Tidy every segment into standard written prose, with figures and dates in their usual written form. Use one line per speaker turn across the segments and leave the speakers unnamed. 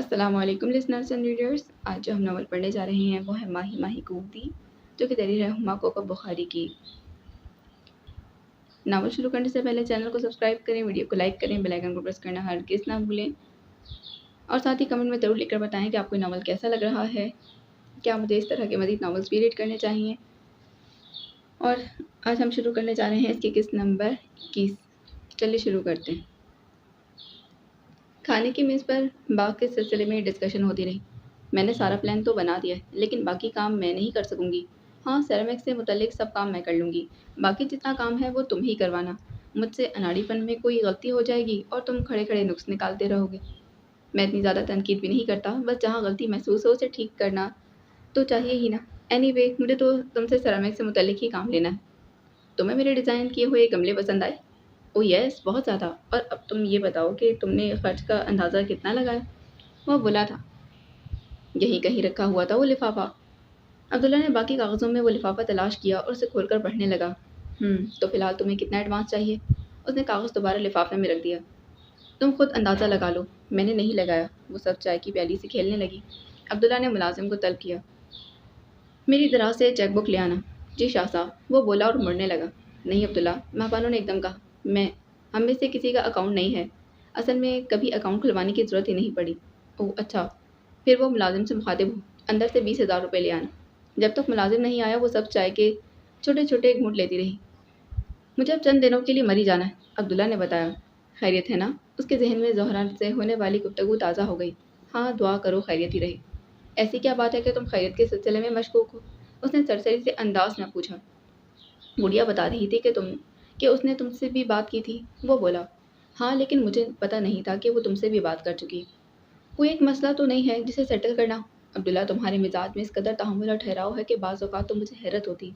अस्सलाम वालेकुम listeners and readers. आज जो हम नावल पढ़ने जा रहे हैं वो है माही माही कूदी, जो कि तहरीर है हुमा कोका बुखारी की। नावल शुरू करने से पहले चैनल को सब्सक्राइब करें, वीडियो को लाइक करें, बेल आइकन को प्रेस करना हरगिज़ ना भूलें और साथ ही कमेंट में ज़रूर लिखकर बताएं कि आपको ये नावल कैसा लग रहा है, क्या मुझे इस तरह के मज़ीद नावल्स भी रीड करने चाहिए। और आज हम शुरू करने जा रहे हैं इसकी किस्त नंबर 21। चलिए शुरू करते हैं। खाने की मेज़ पर बाग के सिलसिले में डिस्कशन होती रही। मैंने सारा प्लान तो बना दिया है, लेकिन बाकी काम मैं नहीं कर सकूंगी। हाँ, सेरेमिक से मुतल्लिक सब काम मैं कर लूँगी, बाकी जितना काम है वो तुम ही करवाना। मुझसे अनाड़ीपन में कोई गलती हो जाएगी और तुम खड़े खड़े नुक्स निकालते रहोगे। मैं इतनी ज़्यादा तनकीद भी नहीं करता, बस जहाँ गलती महसूस हो उसे ठीक करना तो चाहिए ही ना। एनीवे, मुझे तो तुमसे सेरेमिक से मुतल्लिक ही काम लेना है। तुम्हें मेरे डिज़ाइन किए हुए गमले पसंद आए? ओह यस, बहुत ज़्यादा। और अब तुम ये बताओ कि तुमने खर्च का अंदाज़ा कितना लगाया? वह बोला था, यहीं कहीं रखा हुआ था वो लिफाफा। अब्दुल्ला ने बाकी कागज़ों में वो लिफाफा तलाश किया और उसे खोलकर पढ़ने लगा। तो फिलहाल तुम्हें कितना एडवांस चाहिए? उसने कागज़ दोबारा लिफाफे में रख दिया। तुम खुद अंदाज़ा लगा लो। मैंने नहीं लगाया। वो सब चाय की प्याली से खेलने लगी। अब्दुल्ला ने मुलाजिम को तलब किया, मेरी दराज से चेकबुक ले आना। जी शाह साहब, वो बोला और मुड़ने लगा। नहीं अब्दुल्ला, महबानों ने एकदम कहा। हम में से किसी का अकाउंट नहीं है। असल में कभी अकाउंट खुलवाने की ज़रूरत ही नहीं पड़ी। ओह अच्छा। फिर वो मुलाजिम से मुखातिब हो, अंदर से 20,000 रुपये ले आना। जब तक मुलाजिम नहीं आया वो सब चाय के छोटे छोटे घूंट लेती रही। मुझे अब चंद दिनों के लिए मरी जाना है, अब्दुल्ला ने बताया। खैरियत है ना? उसके जहन में ज़ोहरा से होने वाली गुफ्तगू ताज़ा हो गई। हाँ, दुआ करो खैरियत ही रहे। ऐसी क्या बात है कि तुम खैरियत के सिलसिले में मशकूक हो? उसने सरसरी से अंदाज में पूछा। गुड़िया बता रही थी कि उसने तुमसे भी बात की थी। वो बोला, हाँ, लेकिन मुझे पता नहीं था कि वो तुमसे भी बात कर चुकी। कोई एक मसला तो नहीं है जिसे सेटल करना? अब्दुल्ला, तुम्हारे मिजाज में इस कदर तहम्मुल और ठहराव है कि बाज़ औक़ात तो मुझे हैरत होती,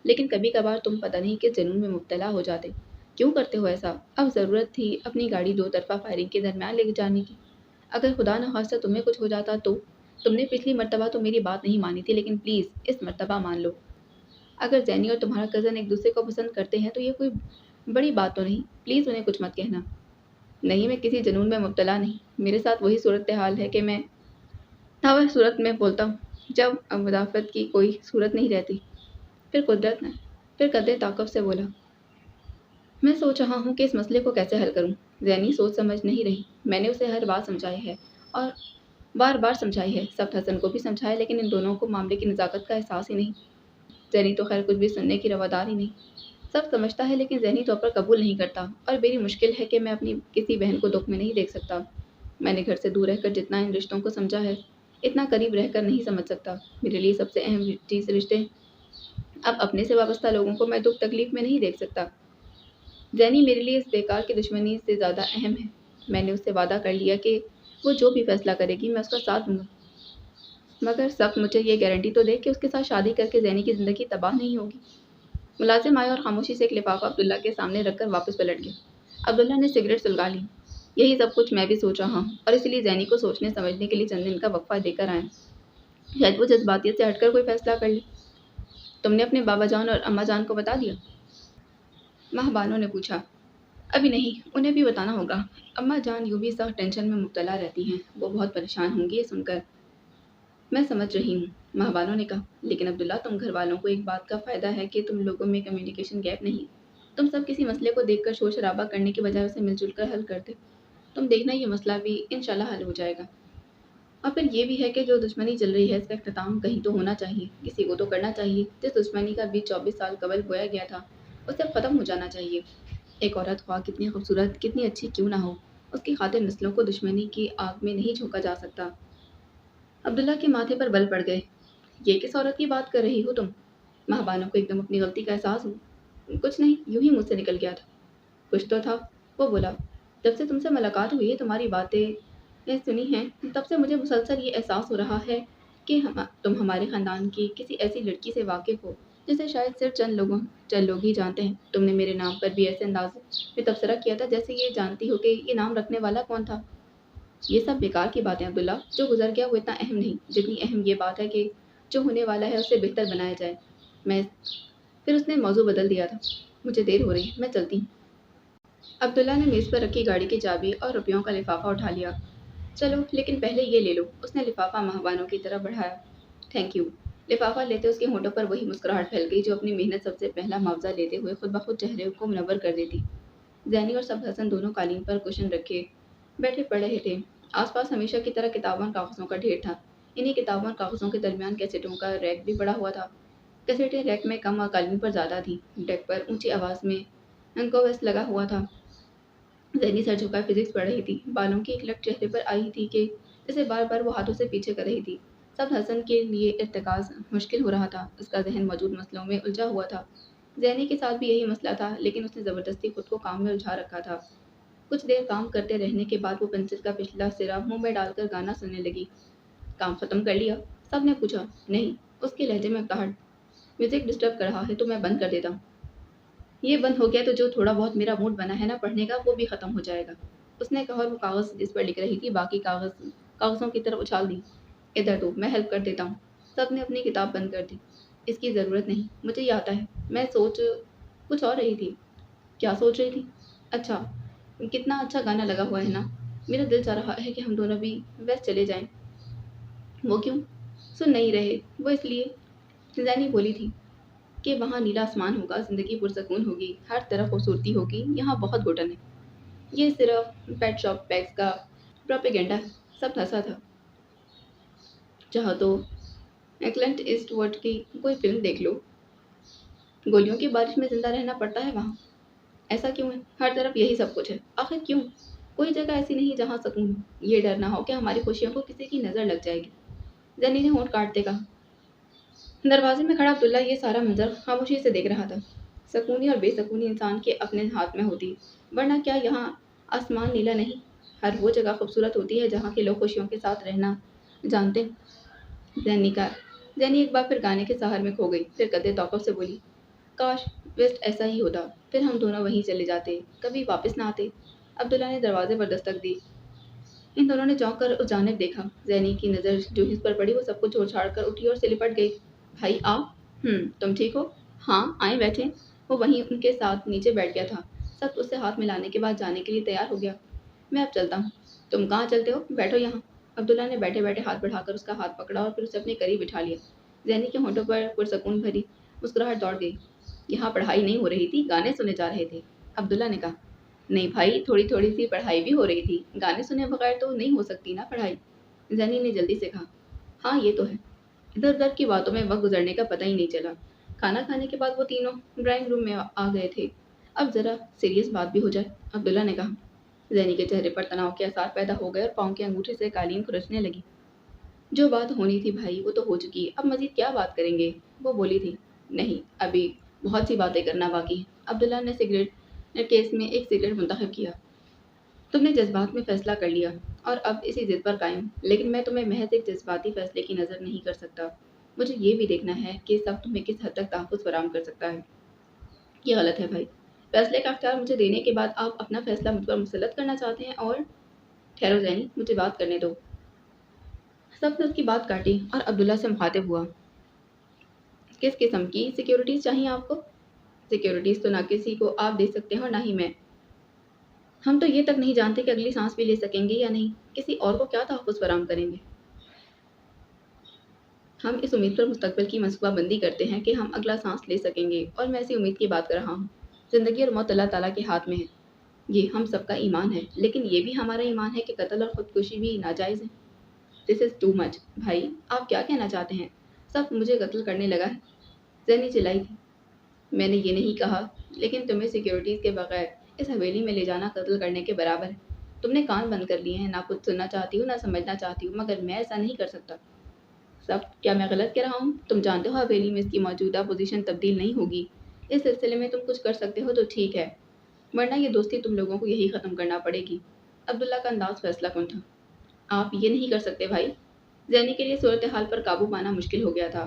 लेकिन कभी कभार तुम पता नहीं किस जुनून में मुब्तला हो जाते। क्यों करते हो ऐसा? अब ज़रूरत थी अपनी गाड़ी दो तरफ़ा फायरिंग के दरमियान ले जाने की। अगर खुदा न खास्ता तुम्हें कुछ हो जाता तो? तुमने पिछली मर्तबा तो मेरी बात नहीं मानी थी, लेकिन प्लीज़ इस मर्तबा मान लो। अगर जैनी और तुम्हारा कज़न एक दूसरे को पसंद करते हैं तो ये कोई बड़ी बात तो नहीं। प्लीज़ उन्हें कुछ मत कहना। नहीं, मैं किसी जुनून में मुब्तला नहीं। मेरे साथ वही सूरत हाल है कि मैं हर सूरत में बोलता हूँ जब मुदाफ़त की कोई सूरत नहीं रहती। फिर कुदरत ने फिर कदरे ताक़ुब से बोला, मैं सोच रहा हूँ कि इस मसले को कैसे हल करूँ। जैनी सोच समझ नहीं रही। मैंने उसे हर बात समझाई है और बार बार समझाई है। सख्त हसन को भी समझाया, लेकिन इन दोनों को मामले की नज़ाकत का एहसास ही नहीं। जैनी तो खैर कुछ भी सुनने की रवादार ही नहीं। सब समझता है लेकिन ज़हनी तौर पर कबूल नहीं करता। और मेरी मुश्किल है कि मैं अपनी किसी बहन को दुख में नहीं देख सकता। मैंने घर से दूर रहकर जितना इन रिश्तों को समझा है, इतना करीब रहकर नहीं समझ सकता। मेरे लिए सबसे अहम चीज़ रिश्ते। अब अपने से वाबस्ता लोगों को मैं दुख तकलीफ में नहीं देख सकता। जैनी मेरे लिए इस बेकार की दुश्मनी से ज़्यादा अहम है। मैंने उससे वादा कर लिया कि वो जो भी फैसला करेगी मैं उसका साथ दूंगा, मगर सब मुझे ये गारंटी तो दे कि उसके साथ शादी करके जैनी की ज़िंदगी तबाह नहीं होगी। मुलाजिम आया और खामोशी से एक लिफाफा अब्दुल्ला के सामने रखकर वापस पलट गया। अब्दुल्ला ने सिगरेट सुलगा ली। यही सब कुछ मैं भी सोच रहा हूँ और इसलिए जैनी को सोचने समझने के लिए चंद दिन का वक्फा देकर आया। शायद वो जज्बातियत से हटकर कोई फैसला कर ले। तुमने अपने बाबा जान और अम्मा जान को बता दिया? महबानों ने पूछा। अभी नहीं, उन्हें भी बताना होगा। अम्मा जान यूं भी सख्त टेंशन में मुब्तला रहती हैं, वो बहुत परेशान होंगी ये सुनकर। मैं समझ रही हूँ, महबानों ने कहा। लेकिन अब्दुल्ला, तुम घर वालों को एक बात का फ़ायदा है कि तुम लोगों में कम्युनिकेशन गैप नहीं। तुम सब किसी मसले को देखकर शोर शराबा करने की बजाय उसे मिलजुल कर हल करते। तुम देखना, ये मसला भी इंशाल्लाह हल हो जाएगा। और फिर ये भी है कि जो दुश्मनी चल रही है इसका इख्तिताम कहीं तो होना चाहिए, किसी को तो करना चाहिए। जिस दुश्मनी का बीज 24 साल कबल बोया गया था उसे अब ख़त्म हो जाना चाहिए। एक औरत ख्वाह कितनी खूबसूरत, कितनी अच्छी क्यों ना हो, उसकी खातिर नस्लों को दुश्मनी की आग में नहीं झोंका जा सकता। अब्दुल्ला के माथे पर बल पड़ गए। ये किस औरत की बात कर रही हो तुम? महाबानों को एकदम अपनी गलती का एहसास हुआ। कुछ नहीं, यूं ही मुझसे निकल गया था। कुछ तो था, वो बोला। जब से तुमसे मुलाकात हुई है, तुम्हारी बातें ये सुनी हैं, तब से मुझे मुसलसल ये एहसास हो रहा है कि तुम हमारे ख़ानदान की किसी ऐसी लड़की से वाकिफ़ हो जिसे शायद सिर्फ चंद लोग ही जानते हैं। तुमने मेरे नाम पर भी ऐसे अंदाज में तबसरा किया था जैसे ये जानती हो कि ये नाम रखने वाला कौन था। ये सब बेकार की बातें अब्दुल्ला। जो गुजर गया वो इतना अहम नहीं जितनी अहम ये बात है कि जो होने वाला है उसे बेहतर बनाया जाए। मैं फिर उसने मौजू बदल दिया था। मुझे देर हो रही है, मैं चलती हूँ। अब्दुल्ला ने मेज़ पर रखी गाड़ी की चाबी और रुपयों का लिफाफा उठा लिया। चलो लेकिन पहले ये ले लो। उसने लिफाफा महबानों की तरफ बढ़ाया। Thank you. लिफाफा लेते उसके होठों पर वही मुस्कुराहट फैल गई जो अपनी मेहनत सबसे पहला मुआवजा लेते हुए खुद ब खुद चेहरे को मुनव्वर कर देती। जैनी और सब हसन दोनों कालीन पर कुशन रखे बैठे पढ़ रहे थे। आसपास हमेशा की तरह किताबों और कागजों का ढेर था। इन्हीं किताबों और कागजों के दरमियान कैसेटों का रैक भी पड़ा हुआ था। कैसेटें रैक में कम और कालीन पर ज्यादा थी। डेक पर ऊंची आवाज में अंकोवेस लगा हुआ था। जैनी सर झुकाए फिजिक्स पढ़ रही थी। बालों की एक लट चेहरे पर आई थी कि जैसे बार बार वो हाथों से पीछे कर रही थी। सब हसन के लिए इर्तिकाज मुश्किल हो रहा था। उसका जहन मौजूद मसलों में उलझा हुआ था। जैनी के साथ भी यही मसला था, लेकिन उसने जबरदस्ती खुद को काम में उलझा रखा था। कुछ देर काम करते रहने के बाद वो पेंसिल का पिछला सिरा मुंह में डालकर गाना सुनने लगी। काम खत्म कर लिया? सब ने पूछा। नहीं। उसके लहजे में कहट। म्यूजिक डिस्टर्ब कर रहा है तो मैं बंद कर देता हूँ। ये बंद हो गया तो जो थोड़ा बहुत मेरा मूड बना है ना पढ़ने का वो भी खत्म हो जाएगा। उसने कहा और वो कागज जिस पर लिख रही थी बाकी कागजों की तरफ उछाल दी। इधर दो, मैं हेल्प कर देता हूँ। सब ने अपनी किताब बंद कर दी। इसकी ज़रूरत नहीं, मुझे ये आता है। मैं सोच कुछ और रही थी। क्या सोच रही थी? अच्छा, कितना अच्छा गाना लगा हुआ है ना। मेरा दिल चाह रहा है कि हम दोनों भी वेस्ट चले जाएं। वो क्यों? सुन नहीं रहे? वो इसलिए, जैनी बोली थी, कि वहाँ नीला आसमान होगा, जिंदगी पुरसकून होगी, हर तरफ खूबसूरती होगी। यहाँ बहुत घुटन है। ये सिर्फ पेट शॉप बैग्स का प्रोपेगेंडा है। सब हंसा था। चाहो तो क्लिंट ईस्टवुड की कोई फिल्म देख लो। गोलियों की बारिश में जिंदा रहना पड़ता है वहाँ। ऐसा क्यों है? हर तरफ यही सब कुछ है। आखिर क्यों? कोई जगह ऐसी नहीं जहाँ सकून हो। ये डर ना हो कि हमारी खुशियों को किसी की नजर लग जाएगी। जनी ने होंठ काटते कहा। दरवाजे में खड़ा अब्दुल्ला ये सारा मंजर खामोशी से देख रहा था। सकूनी और बेसकूनी इंसान के अपने हाथ में होती, वरना क्या यहाँ आसमान नीला नहीं? हर वो जगह खूबसूरत होती है जहाँ के लोग खुशियों के साथ रहना जानते हैं। जैनी का जैनी एक बार फिर गाने के सहार में खो गई, फिर कदे तौक़ुफ़ से बोली, काश वेस्ट ऐसा ही होता, फिर हम दोनों वहीं चले जाते, कभी वापस ना आते। अब्दुल्ला ने दरवाजे पर दस्तक दी। इन दोनों ने चौंक कर उस जानिब देखा। जैनी की नज़र जो हिस पर पड़ी वो सब कुछ छोड़ छाड़ कर उठी और से लिपट गई। भाई आओ। तुम ठीक हो? हाँ, आए बैठे। वो वहीं उनके साथ नीचे बैठ गया था। सब उससे हाथ मिलाने के बाद जाने के लिए तैयार हो गया। मैं अब चलता हूँ। तुम कहाँ चलते हो? बैठो यहाँ। अब्दुल्ला ने बैठे बैठे हाथ बढ़ाकर उसका हाथ पकड़ा और फिर उसे अपने करीब बिठा लिया। जैनी के होठों पर पुरसकून भरी मुस्कुराहट दौड़ गई। यहाँ पढ़ाई नहीं हो रही थी, गाने सुने जा रहे थे। अब्दुल्ला ने कहा। नहीं भाई, थोड़ी थोड़ी सी पढ़ाई भी हो रही थी। गाने सुने बगैर तो नहीं हो सकती ना पढ़ाई। जैनी ने जल्दी से कहा। हाँ ये तो है। इधर उधर की बातों में वक्त गुजरने का पता ही नहीं चला। खाना खाने के बाद वो तीनों ड्राइंग रूम में आ गए थे। अब जरा सीरियस बात भी हो जाए, अब्दुल्ला ने कहा। जैनी के चेहरे पर तनाव के आसार पैदा हो गए और पाँव के अंगूठे से कालीन खुरचने लगी। जो बात होनी थी भाई वो तो हो चुकी, अब मजीद क्या बात करेंगे? वो बोली थी। नहीं, अभी बहुत सी बातें करना बाकी है। अब्दुल्ला ने सिगरेट केस में एक सिगरेट मुंतखब किया। तुमने जज्बात में फैसला कर लिया और अब इसी जिद पर कायम, लेकिन मैं तुम्हें महज एक जज्बाती फैसले की नज़र नहीं कर सकता। मुझे ये भी देखना है कि सब तुम्हें किस हद तक तहफ़्फ़ुज़ फराहम कर सकता है। ये गलत है भाई। फैसले का अख्तियार मुझे देने के बाद आप अपना फैसला मुझ पर मुसल्लत करना चाहते हैं और ठहरो ज़ैनी, मुझे बात करने दो। सब ने उसकी बात काटी और अब्दुल्ला से मुखातिब हुआ। किस किस्म की सिक्योरिटीज़ चाहिए आपको? सिक्योरिटीज़ तो ना किसी को आप दे सकते हैं और ना ही मैं। हम तो ये तक नहीं जानते कि अगली सांस भी ले सकेंगे या नहीं। किसी और को क्या तहफ़्फ़ुज़ फराहम करेंगे? हम इस उम्मीद पर मुस्तकबिल की मनसूबाबंदी करते हैं कि हम अगला सांस ले सकेंगे, और मैं ऐसी उम्मीद की बात कर रहा हूँ। ज़िंदगी और मौत अल्लाह ताला के हाथ में है। ये हम सबका ईमान है, लेकिन ये भी हमारा ईमान है कि कत्ल और खुदकुशी भी नाजायज़ है। This is too much. भाई आप क्या कहना चाहते हैं? सब मुझे कत्ल करने लगा है। जैनी चिल्लाई थी। मैंने ये नहीं कहा, लेकिन तुम्हें सिक्योरिटीज़ के बगैर इस हवेली में ले जाना कत्ल करने के बराबर है। तुमने कान बंद कर लिए हैं, ना कुछ सुनना चाहती हूँ ना समझना चाहती हूँ, मगर मैं ऐसा नहीं कर सकता। सब क्या मैं गलत कह रहा हूँ? तुम जानते हो हवेली में इसकी मौजूदा पोजीशन तब्दील नहीं होगी। इस सिलसिले में तुम कुछ कर सकते हो तो ठीक है, वरना ये दोस्ती तुम लोगों को यही ख़त्म करना पड़ेगी। अब्दुल्ला का अंदाज फैसला कुन था। आप ये नहीं कर सकते भाई। जैनी के लिए सूरत हाल पर काबू पाना मुश्किल हो गया था।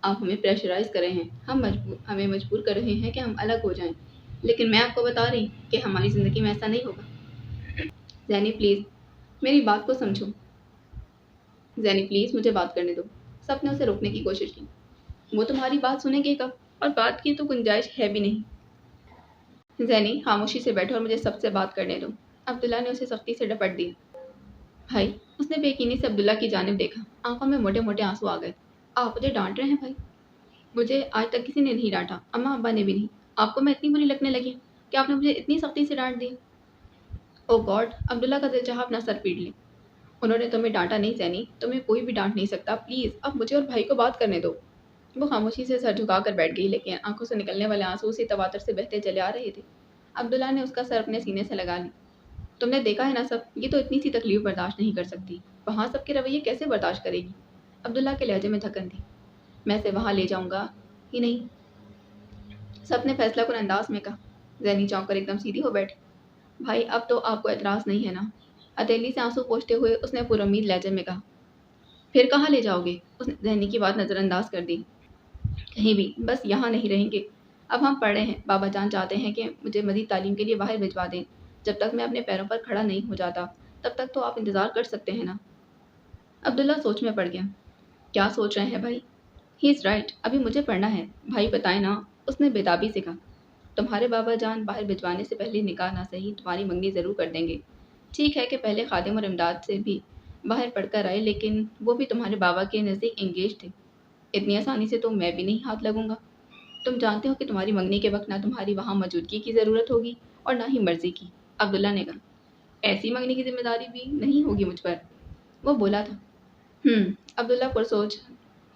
आप हमें प्रेशराइज कर रहे हैं, हमें मजबूर कर रहे हैं कि हम अलग हो जाएं। लेकिन मैं आपको बता रही कि हमारी ज़िंदगी में ऐसा नहीं होगा। जैनी प्लीज़, मेरी बात को समझो। जैनी प्लीज़, मुझे बात करने दो। सबने उसे रोकने की कोशिश की। वो तुम्हारी बात सुनेंगे कब? और बात की तो गुंजाइश है भी नहीं। जैनी खामोशी से बैठो और मुझे सबसे बात करने दो। अब्दुल्ला ने उसे सख्ती से डपट दिया। भाई, उसने बेयकीनी से अब्दुल्ला की जानिब देखा। आंखों में मोटे मोटे आंसू आ गए। आप मुझे डांट रहे हैं भाई? मुझे आज तक किसी ने नहीं डांटा, अम्मा अब्बा ने भी नहीं। आपको मैं इतनी बुरी लगने लगी कि आपने मुझे इतनी सख्ती से डांट दी? ओ गॉड! अब्दुल्ला का दिल चाहा अपना सर पीट ले। उन्होंने तुम्हें डांटा नहीं सैनी, तुम्हें कोई भी डांट नहीं सकता। प्लीज अब मुझे और भाई को बात करने दो। वो खामोशी से सर झुकाकर बैठ गई, लेकिन आंखों से निकलने वाले आंसू उसी तवातर से बहते चले आ रहे थे। अब्दुल्ला ने उसका सर अपने सीने से लगा ली। तुमने देखा है ना सब, ये तो इतनी सी तकलीफ बर्दाश्त नहीं कर सकती। वहाँ सबके रवैये कैसे बर्दाश्त करेगी? अब्दुल्ला के लहजे में थकन थी। मैं इसे वहाँ ले जाऊंगा ही नहीं, सब ने फैसला कुन अंदाज में कहा। जैनी चौंक कर एकदम सीधी हो बैठी। भाई, अब तो आपको एतराज नहीं है ना? हथेली से आंसू पोंछते हुए उसने पुरुम्मीद लहजे में कहा। फिर कहाँ ले जाओगे? उसने जैनी की बात नजरअंदाज कर दी। कहीं भी, बस यहाँ नहीं रहेंगे। अब हम पढ़ रहे हैं, बाबा जान चाहते हैं कि मुझे मजीद तालीम के लिए बाहर भिजवा दें। जब तक मैं अपने पैरों पर खड़ा नहीं हो जाता, तब तक तो आप इंतज़ार कर सकते हैं ना? अब्दुल्ला सोच में पड़ गया। क्या सोच रहे हैं भाई? ही इज़ राइट, अभी मुझे पढ़ना है। भाई बताए ना, उसने बेताबी से कहा। तुम्हारे बाबा जान बाहर भिजवाने से पहले निकाह ना सही तुम्हारी मंगनी ज़रूर कर देंगे। ठीक है कि पहले खादिम और इमदाद से भी बाहर पढ़कर आए, लेकिन वो भी तुम्हारे बाबा के नज़दीक एंगेज थे। इतनी आसानी से तो मैं भी नहीं हाथ लगूंगा। तुम जानते हो कि तुम्हारी मंगनी के वक्त ना तुम्हारी वहाँ मौजूदगी की ज़रूरत होगी और ना ही मर्जी की। अब्दुल्ला ने कहा। ऐसी मंगनी की जिम्मेदारी भी नहीं होगी मुझ पर, वो बोला था। अब्दुल्ला पुरसोच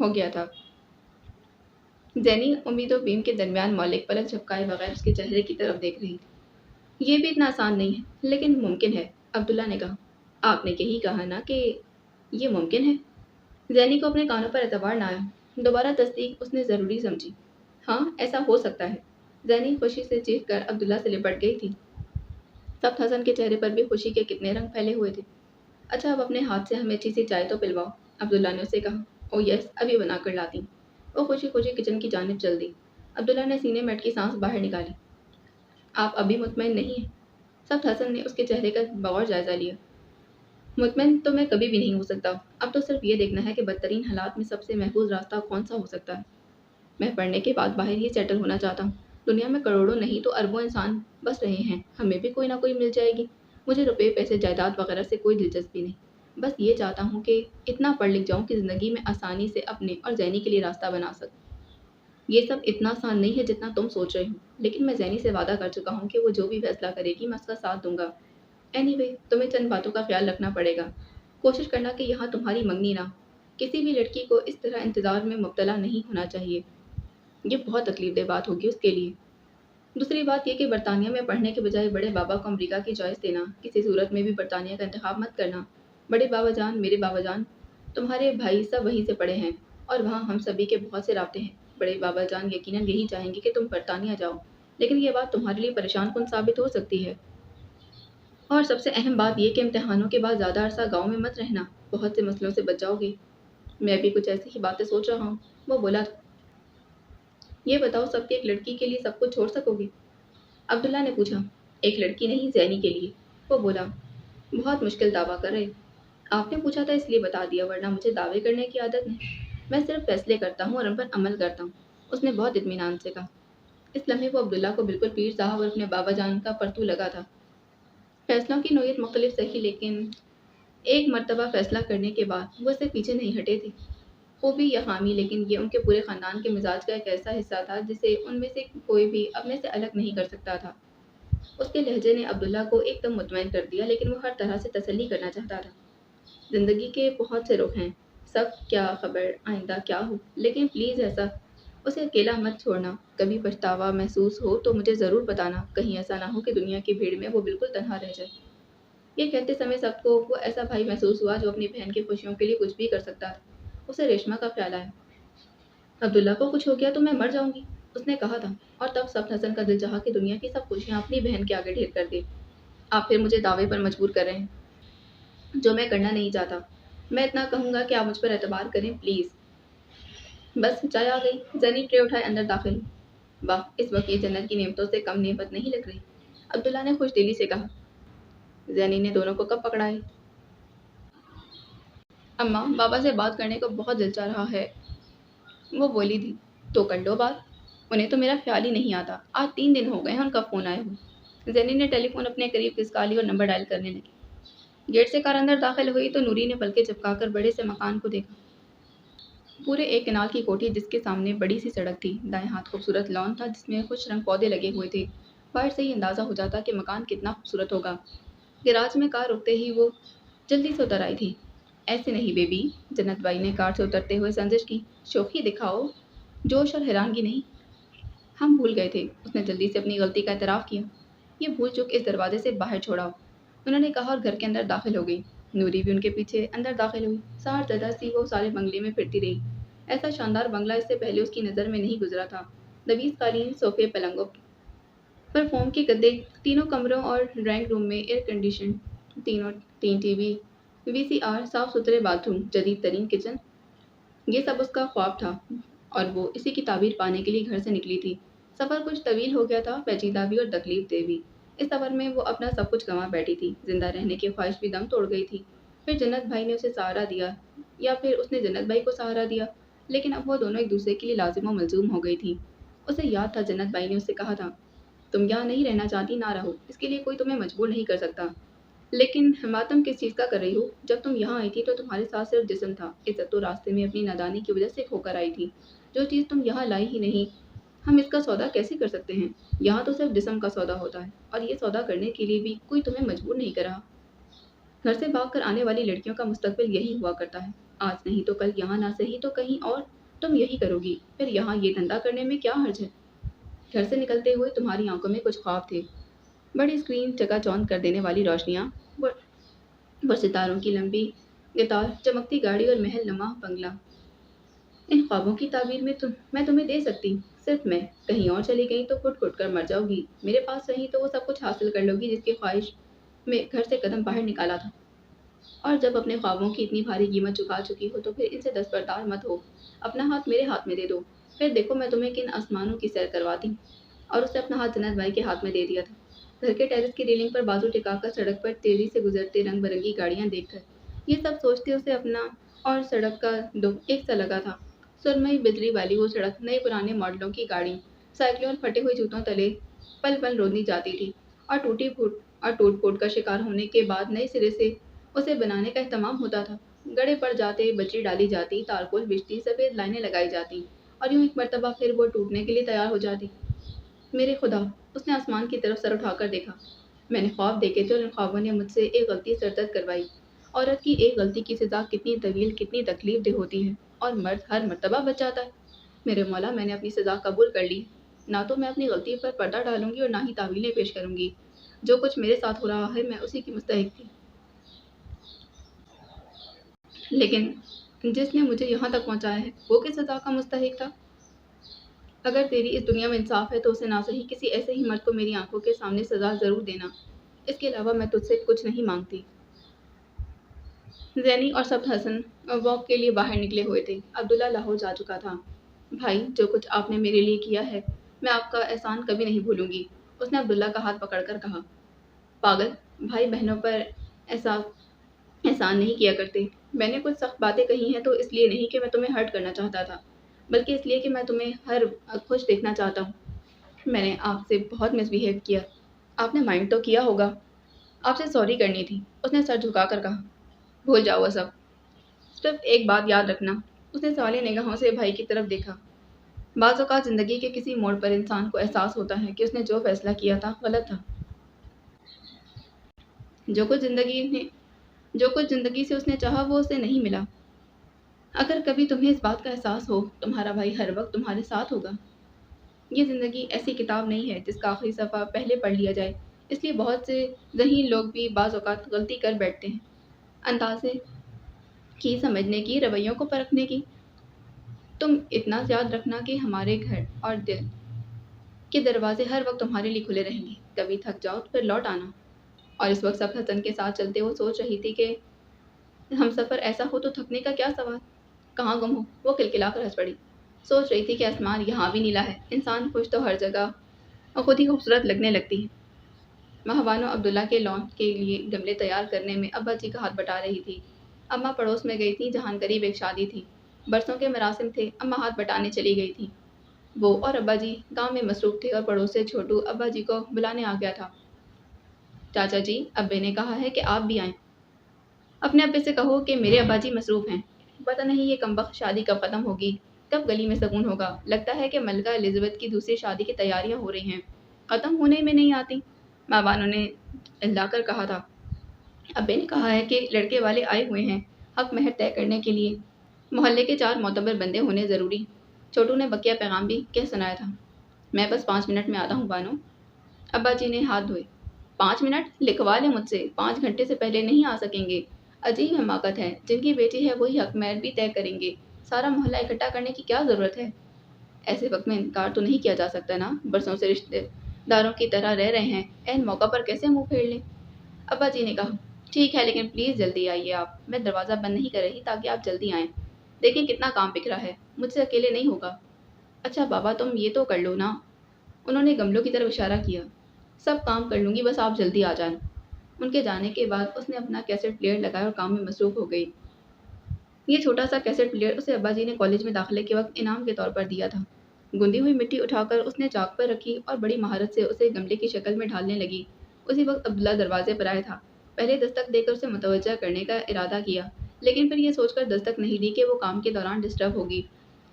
हो गया था। जैनी उम्मीद और बीम के दरमियान मौलिक पलक झपकाए बगैर उसके चेहरे की तरफ देख रही थी। ये भी इतना आसान नहीं है, लेकिन मुमकिन है, अब्दुल्ला ने कहा। आपने यही कहा ना कि ये मुमकिन है? जैनी को अपने कानों पर एतबार ना आया। दोबारा तस्दीक उसने ज़रूरी समझी। हाँ, ऐसा हो सकता है। जैनी खुशी से चीख कर अब्दुल्ला से लिपट गई थी। तब हसन के चेहरे पर भी खुशी के कितने रंग फैले हुए थे। अच्छा, अब अपने हाथ से हमें अच्छी सी चाय तो पिलवाओ, अब्दुल्ला ने उसे कहा। ओ यस, अभी बना कर लाती हूँ। वो खुशी खुशी किचन की जानिब चल दी। अब्दुल्ला ने सीने में अटकी सांस बाहर निकाली। आप अभी मुतमईन नहीं हैं? सब हसन ने उसके चेहरे का बगौर जायजा लिया। मुतमईन तो मैं कभी भी नहीं हो सकता। अब तो सिर्फ ये देखना है कि बदतरीन हालात में सबसे महफूज रास्ता कौन सा हो सकता है। मैं पढ़ने के बाद बाहर ही सेटल होना चाहता हूँ। दुनिया में करोड़ों नहीं तो अरबों इंसान बस रहे हैं, हमें भी कोई ना कोई मिल जाएगी। मुझे रुपए पैसे जायदाद वगैरह से कोई दिलचस्पी नहीं। बस ये चाहता हूँ कि इतना पढ़ लिख जाऊँ कि ज़िंदगी में आसानी से अपने और जैनी के लिए रास्ता बना सकूँ। ये सब इतना आसान नहीं है जितना तुम सोच रहे हो, लेकिन मैं जैनी से वादा कर चुका हूँ कि वो जो भी फैसला करेगी मैं उसका साथ दूंगा। एनीवे, तुम्हें चंद बातों का ख्याल रखना पड़ेगा। कोशिश करना कि यहाँ तुम्हारी मंगनी ना हो। किसी भी लड़की को इस तरह इंतज़ार में मुब्तला नहीं होना चाहिए। ये बहुत तकलीफदेह बात होगी उसके लिए। दूसरी बात यह कि बरतानिया में पढ़ने के बजाय बड़े बाबा को अमेरिका की चॉइस देना, किसी सूरत में भी बरतानिया का इंतखाब मत करना। बड़े बाबा जान, मेरे बाबा जान, तुम्हारे भाई सब वहीं से पढ़े हैं और वहाँ हम सभी के बहुत से राब्ते हैं। बड़े बाबा जान यकीनन यही चाहेंगे कि तुम बरतानिया जाओ, लेकिन ये बात तुम्हारे लिए परेशान कुन साबित हो सकती है। और सबसे अहम बात यह कि इम्तिहानों के बाद ज़्यादा अरसा गाँव में मत रहना, बहुत से मसलों से बच जाओगे। मैं भी कुछ ऐसी ही बातें सोच रहा हूँ, वो बोला। ये बताओ, सबकी एक लड़की के लिए सब कुछ छोड़ सकोगे? अब्दुल्ला ने पूछा। एक लड़की नहीं, जैनी के लिए, वो बोला। बहुत मुश्किल दावा कर रहे। आपने पूछा था इसलिए बता दिया, वरना मुझे दावे करने की आदत नहीं। मैं सिर्फ फैसले करता हूँ और उन पर अमल करता हूँ, उसने बहुत इत्मीनान से कहा। इस लम्हे को अब्दुल्ला को बिल्कुल पीर साहब और अपने बाबा जान का परतू लगा था। फैसलों की नोयत मुख्तलिफ सही, लेकिन एक मर्तबा फैसला करने के बाद वो इससे पीछे नहीं हटे थे। खूबी या खामी, लेकिन ये उनके पूरे ख़ानदान के मिजाज का एक ऐसा हिस्सा था जिसे उनमें से कोई भी अपने से अलग नहीं कर सकता था। उसके लहजे ने अब्दुल्ला को एकदम मुतमईन कर दिया, लेकिन वो हर तरह से तसल्ली करना चाहता था। ज़िंदगी के बहुत से रुख हैं, सब क्या खबर आइंदा क्या हो, लेकिन प्लीज़ ऐसा उसे अकेला मत छोड़ना। कभी पछतावा महसूस हो तो मुझे ज़रूर बताना, कहीं ऐसा ना हो कि दुनिया की भीड़ में वो बिल्कुल तन्हा रह जाए। ये कहते समय सबको वो ऐसा भाई महसूस हुआ जो अपनी बहन की खुशियों के लिए कुछ भी कर सकता था। उसे रेशमा का ख्याल आया। अब्दुल्ला को कुछ हो गया तो मैं मर जाऊंगी, उसने कहा था। और तब सब हसन का दिल चाहा कि दुनिया की सब खुशियां अपनी बहन के आगे ढेर कर दे। आप फिर मुझे दावे पर मजबूर कर रहे हैं, जो मैं करना नहीं चाहता। मैं इतना कहूंगा कि आप मुझ पर एतबार करें, प्लीज। बस चाय आ गई, जनी ट्रे उठाए अंदर दाखिल हुई। वाह, इस वक्त ये जन्नत की नेमतों से कम नेमत नहीं लग रही, अब्दुल्ला ने खुश दिली से कहा। जैनी ने दोनों को कब पकड़ाए? अम्मा, बाबा से बात करने को बहुत दिल चाह रहा है, वो बोली थी। तो कर लो बात। उन्हें तो मेरा ख्याल ही नहीं आता, आज 3 दिन हो गए हैं उनका फ़ोन आए हुए। जैनी ने टेलीफोन अपने करीब खिसका ली और नंबर डायल करने लगी। गेट से कार अंदर दाखिल हुई तो नूरी ने पलकें झपकाकर बड़े से मकान को देखा। पूरे एक कनाल की कोठी जिसके सामने बड़ी सी सड़क थी। दाएं हाथ खूबसूरत लॉन था जिसमें कुछ रंग पौधे लगे हुए थे। बाहर से ही अंदाजा हो जाता कि मकान कितना खूबसूरत होगा। गैराज में कार रुकते ही वो जल्दी से उतर आई थी। ऐसे नहीं बेबी, जन्नत बाई ने कार से उतरते हुए संजिश की। शोखी दिखाओ, जोश और हैरानगी नहीं। हम भूल गए थे। उसने जल्दी से अपनी गलती का एतराफ़ किया। ये भूल चूक इस दरवाजे से बाहर छोड़ाओ, उन्होंने कहा और घर के अंदर दाखिल हो गई। नूरी भी उनके पीछे अंदर दाखिल हुई। सार ज़दा सी वो सारे बंगले में फिरती रही। ऐसा शानदार बंगला इससे पहले उसकी नज़र में नहीं गुजरा था। नवीस कालीन, सोफे, पलंगों पर फोम के गद्दे, तीनों कमरों और ड्राइंग रूम में एयर कंडीशन, तीनों 3 टीवी, वीसीआर, साफ सुथरे बाथरूम, जदीद तरीन किचन। ये सब उसका ख्वाब था और वो इसी की ताबीर पाने के लिए घर से निकली थी। सफ़र कुछ तवील हो गया था, पेचीदा भी और तकलीफ दे भी। इस सफ़र में वो अपना सब कुछ गंवा बैठी थी। जिंदा रहने की ख्वाहिश भी दम तोड़ गई थी। फिर जन्नत भाई ने उसे सहारा दिया या फिर उसने जन्नत भाई को सहारा दिया, लेकिन अब वो दोनों एक दूसरे के लिए लाजिम और मलजूम हो गई थी। उसे याद था जन्नत भाई ने उससे कहा था, तुम यहाँ नहीं रहना चाहती ना रहो, इसके लिए कोई तुम्हें मजबूर नहीं कर सकता। लेकिन मातम किस चीज़ का कर रही हो? जब तुम यहाँ आई थी तो तुम्हारे साथ सिर्फ जिस्म था। इज्जत तो रास्ते में अपनी नादानी की वजह से खोकर आई थी। जो चीज़ तुम यहाँ लाई ही नहीं, हम इसका सौदा कैसे कर सकते हैं? यहाँ तो सिर्फ जिस्म का सौदा होता है और ये सौदा करने के लिए भी कोई तुम्हें मजबूर नहीं कर रहा। घर से भाग कर आने वाली लड़कियों का मुस्तकबिल यही हुआ करता है। आज नहीं तो कल, यहाँ ना सही तो कहीं और तुम यही करोगी। फिर यहाँ ये धंधा करने में क्या हर्ज है? घर से निकलते हुए तुम्हारी आंखों में कुछ ख्वाब थे। बड़ी स्क्रीन, चकाचौंध कर देने वाली रोशनियाँ, वो सितारों की लंबी कतार, चमकती गाड़ी और महल नुमा बंगला। इन ख्वाबों की ताबीर में मैं तुम्हें दे सकती। सिर्फ मैं कहीं और चली गई तो घुट घुट कर मर जाओगी। मेरे पास रही तो वो सब कुछ हासिल कर लोगी जिसकी ख्वाहिश में घर से कदम बाहर निकाला था। और जब अपने ख्वाबों की इतनी भारी कीमत चुका चुकी हो तो फिर इनसे दस्तबरदार मत हो। अपना हाथ मेरे हाथ में दे दो, फिर देखो मैं तुम्हें किन आसमानों की सैर करवाती हूँ। और उसने अपना हाथ जन्नत भाई के हाथ में दे दिया था। घर के टेरेस की रेलिंग पर बाजू टिकाकर सड़क पर तेजी से गुजरते रंग बिरंगी गाड़ियां देखकर ये सब सोचते उसे अपना और सड़क का दुख एक सा लगा था। सुरमई बिजली वाली वो सड़क नए पुराने मॉडलों की गाड़ी, साइकिलों और फटे हुए जूतों तले पल पल रोदनी जाती थी। और टूट फूट का शिकार होने के बाद नए सिरे से उसे बनाने का एहतमाम होता था। गड़े पड़ जाते, बजरी डाली जाती, तारकोल बिछती, सफ़ेद लाइनें लगाई जाती और यूं एक मरतबा फिर वो टूटने के लिए तैयार हो जाती। मेरे खुदा, उसने आसमान की तरफ सर उठाकर देखा। मैंने ख्वाब देखे थे और इन ख्वाबों ने मुझसे एक गलती सरदर्द करवाई। औरत की एक गलती की सज़ा कितनी तवील, कितनी तकलीफ दे होती है और मर्द हर मर्तबा बच जाता है। मेरे मौला, मैंने अपनी सज़ा कबूल कर ली। ना तो मैं अपनी गलती पर पर्दा डालूंगी और ना ही तावीलें पेश करूंगी। जो कुछ मेरे साथ हो रहा है मैं उसी की मुस्तहिक थी। लेकिन जिसने मुझे यहाँ तक पहुँचाया है वो किस सज़ा का मुस्तहिक था? अगर तेरी इस दुनिया में इंसाफ है तो उसे ना सही किसी ऐसे ही मर्द को मेरी आंखों के सामने सज़ा ज़रूर देना। इसके अलावा मैं तुझसे कुछ नहीं मांगती। ज़ैनी और सब्त हसन वॉक के लिए बाहर निकले हुए थे। अब्दुल्ला लाहौर जा चुका था। भाई, जो कुछ आपने मेरे लिए किया है मैं आपका एहसान कभी नहीं भूलूंगी, उसने अब्दुल्ला का हाथ पकड़कर कहा। पागल, भाई बहनों पर ऐसा एहसान नहीं किया करते। मैंने कुछ सख्त बातें कही हैं तो इसलिए नहीं कि मैं तुम्हें हर्ट करना चाहता था, बल्कि इसलिए कि मैं तुम्हें हर खुश देखना चाहता हूँ। मैंने आपसे बहुत मिसबिहेव किया। आपने माइंड तो किया होगा। आपसे सॉरी करनी थी, उसने सर झुकाकर कहा। भूल जाओ वो सब। सिर्फ एक बात याद रखना, उसने सवालिया निगाहों से भाई की तरफ देखा। बाज़ औक़ात ज़िंदगी के किसी मोड़ पर इंसान को एहसास होता है कि उसने जो फैसला किया था गलत था। जो कुछ ज़िंदगी ने जो कुछ ज़िंदगी से उसने चाहा वो उसे नहीं मिला। अगर कभी तुम्हें इस बात का एहसास हो, तुम्हारा भाई हर वक्त तुम्हारे साथ होगा। ये ज़िंदगी ऐसी किताब नहीं है जिसका आखिरी सफ़ा पहले पढ़ लिया जाए। इसलिए बहुत से ज़हीन लोग भी बाज़ औक़ात गलती कर बैठते हैं। अंदाज़े की, समझने की, रवैयों को परखने की। तुम इतना याद रखना कि हमारे घर और दिल के दरवाजे हर वक्त तुम्हारे लिए खुले रहेंगे। कभी थक जाओ तो फिर लौट आना। और इस वक्त सब हसन के साथ चलते वो सोच रही थी कि हम सफ़र ऐसा हो तो थकने का क्या सवाल। कहाँ गुम हो, वो खिलखिलाकर हंस पड़ी। सोच रही थी कि आसमान यहाँ भी नीला है, इंसान खुश तो हर जगह और खुद ही खूबसूरत लगने लगती है। महवानो अब्दुल्ला के लॉन के लिए गमले तैयार करने में अब्बा जी का हाथ बटा रही थी। अम्मा पड़ोस में गई थी जहाँ करीब एक शादी थी। बरसों के मरासिम थे, अम्मा हाथ बटाने चली गई थी। वो और अब्बा जी गांव में मसरूफ थे और पड़ोस से छोटू अब्बा जी को बुलाने आ गया था। चाचा जी, अब्बे ने कहा है कि आप भी आएं। अपने अब्बे से कहो कि मेरे अब्बा जी मसरूफ़ हैं। पता नहीं ये कमबख्त शादी कब ख़त्म होगी, कब गली में सुकून होगा। लगता है कि मलका एलिज़ाबेथ की दूसरी शादी की तैयारियां हो रही हैं, ख़त्म होने में नहीं आती। माँ बानो ने चिल्लाकर कहा था। अब्बे ने कहा है कि लड़के वाले आए हुए हैं हक महर तय करने के लिए। मोहल्ले के 4 मोतबर बंदे होने ज़रूरी। छोटू ने बकिया पैगाम भी कह सुनाया था। मैं बस 5 मिनट में आता हूँ बानो। अब्बा जी ने हाथ धोए। 5 मिनट लिखवा ले मुझसे, 5 घंटे से पहले नहीं आ सकेंगे। अजीब हमाकत है, जिनकी बेटी है वही हक महर भी तय करेंगे। सारा मोहल्ला इकट्ठा करने की क्या ज़रूरत है। ऐसे वक्त में इनकार तो नहीं किया जा सकता ना, बरसों से रिश्तेदारों की तरह रह रहे हैं, ऐन मौका पर कैसे मुंह फेर लें। अब्बा जी ने कहा, ठीक है लेकिन प्लीज़ जल्दी आइए आप। मैं दरवाज़ा बंद नहीं कर रही ताकि आप जल्दी आएँ। देखिए कितना काम बिखरा है, मुझसे अकेले नहीं होगा। अच्छा बाबा तुम ये तो कर लो ना। उन्होंने गमलों की तरफ इशारा किया। सब काम कर लूँगी बस आप जल्दी आ जाना। उनके जाने के बाद उसने अपना कैसेट प्लेयर लगाया और काम में मसरूफ़ हो गई। ये छोटा सा कैसेट प्लेयर उसे अब्बा जी ने कॉलेज में दाखिले के वक्त इनाम के तौर पर दिया था। गुंदी हुई मिट्टी उठाकर उसने चाक पर रखी और बड़ी महारत से उसे गमले की शक्ल में ढालने लगी। उसी वक्त अब्दुल्ला दरवाजे पर आया था। पहले दस्तक देकर उसे मुतवज्जा करने का इरादा किया, लेकिन फिर ये सोचकर दस्तक नहीं दी कि वो काम के दौरान डिस्टर्ब होगी।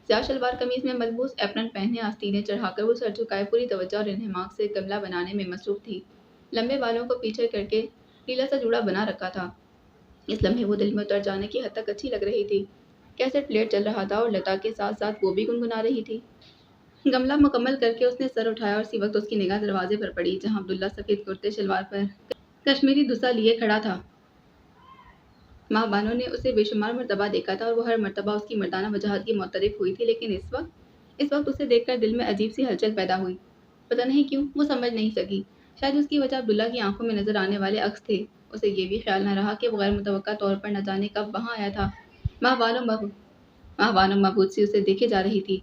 स्याह शलवार कमीज में मलबूस एप्रन पहने आस्तीनें चढ़ाकर वो सर झुकाए पूरी तवज्जो और इन्हमाक से गमला बनाने में मसरूफ थी। लंबे बालों को पीछे करके ढीला सा जूड़ा बना रखा था। इस लम्हे वो दिल में उतर जाने की हद तक अच्छी लग रही थी। कैसेट प्लेयर चल रहा था और लता के साथ साथ वो भी गुनगुना रही थी। गमला मुकम्मल करके उसने सर उठाया और इसी वक्त उसकी निगाह दरवाजे पर पड़ी, जहां अब्दुल्ला सफेद कुर्ते शलवार पर कश्मीरी दुसा लिए खड़ा था। माँ बानो ने उसे बेशुमार मरतबा देखा था और वो हर मरतबा उसकी मर्दाना वजाहत की मुतरफ हुई थी, लेकिन इस वक्त उसे देखकर दिल में अजीब सी हलचल पैदा हुई। पता नहीं क्यों वो समझ नहीं सकी। शायद उसकी वजह अब्दुल्ला की आंखों में नजर आने वाले अक्स थे। उसे ये भी ख्याल न रहा कि वो गैर मुतवक्का तौर पर न जाने कब वहां आया था। माँ बानो महबूब सी उसे देखे जा रही थी।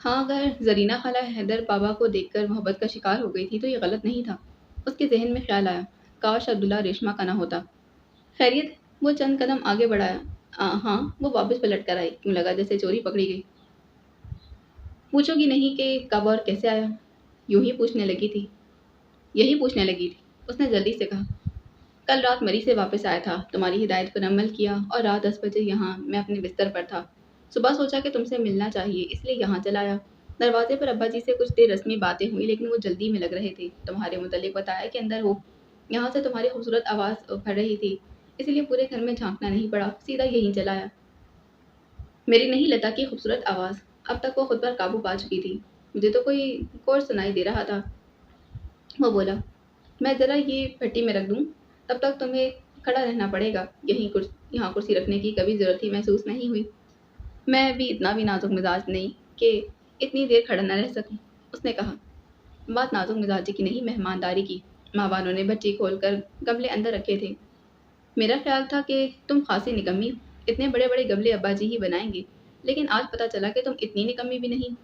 हाँ, अगर ज़रीना खाला हैदर बाबा को देखकर मोहब्बत का शिकार हो गई थी तो ये गलत नहीं था। उसके ज़हन में ख्याल आया, काश अब्दुल्ला रेशमा का ना होता। खैरियत। वो चंद कदम आगे बढ़ाया। हाँ, वो वापस पलट कर आई, क्यों लगा जैसे चोरी पकड़ी गई। पूछोगी नहीं कि कब और कैसे आया। यूं ही पूछने लगी थी। यही पूछने लगी थी, उसने जल्दी से कहा। कल रात मरी से वापस आया था, तुम्हारी हिदायत पर अमल किया और रात 10 बजे यहाँ मैं अपने बिस्तर पर था। सुबह सोचा कि तुमसे मिलना चाहिए, इसलिए यहाँ चला आया। दरवाजे पर अब्बा जी से कुछ देर रस्मी बातें हुई, लेकिन वो जल्दी में लग रहे थे। तुम्हारे मुतल्लिक बताया कि अंदर हो। यहाँ से तुम्हारी खूबसूरत आवाज़ भर रही थी, इसलिए पूरे घर में झांकना नहीं पड़ा, सीधा यहीं चला आया। मेरी नहीं, लता की खूबसूरत आवाज़। अब तक वो खुद पर काबू पा चुकी थी। मुझे तो कोई कोर सुनाई दे रहा था। वो बोला, मैं ज़रा ये भट्टी में रख दूँ, तब तक तुम्हें खड़ा रहना पड़ेगा। यहाँ कुर्सी रखने की कभी ज़रूरत ही महसूस नहीं हुई। मैं भी इतना भी नाजुक मिजाज नहीं कि इतनी देर खड़ा न रह सकूं, उसने कहा। बात नाजुक मिजाजी की नहीं, मेहमानदारी की। माँ बानो ने भट्टी खोलकर गमले अंदर रखे थे। मेरा ख्याल था कि तुम खासी निकम्मी हो, इतने बड़े बड़े गमले अब्बा जी ही बनाएंगे, लेकिन आज पता चला कि तुम इतनी निकम्मी भी नहीं।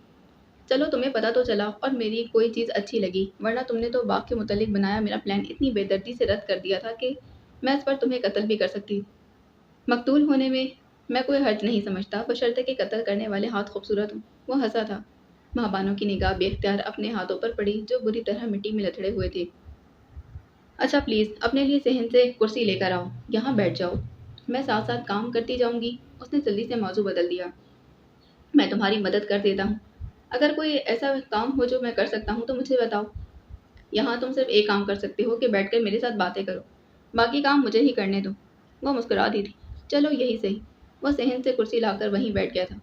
चलो तुम्हें पता तो चला और मेरी कोई चीज़ अच्छी लगी, वरना तुमने तो बाग के मुतालिक बनाया मेरा प्लान इतनी बेदर्दी से रद्द कर दिया था कि मैं इस पर तुम्हें कत्ल भी कर सकती। मकतूल होने में मैं कोई हर्ज नहीं समझता, बशर्ते कि कत्ल करने वाले हाथ खूबसूरत हों। वो हंसा था। महाबानों की निगाह बेख्तियार अपने हाथों पर पड़ी, जो बुरी तरह मिट्टी में लथड़े हुए थे। अच्छा प्लीज़ अपने लिए सहन से कुर्सी लेकर आओ, यहाँ बैठ जाओ। मैं साथ साथ काम करती जाऊंगी। उसने जल्दी से मौजू बदल दिया। मैं तुम्हारी मदद कर देता हूँ। अगर कोई ऐसा काम हो जो मैं कर सकता हूँ तो मुझे बताओ। यहाँ तुम सिर्फ एक काम कर सकते हो कि बैठकर मेरे साथ बातें करो, बाकी काम मुझे ही करने दो। वो मुस्कुरा दी थी। चलो यही सही। वो सहन से कुर्सी लाकर वहीं बैठ गया था।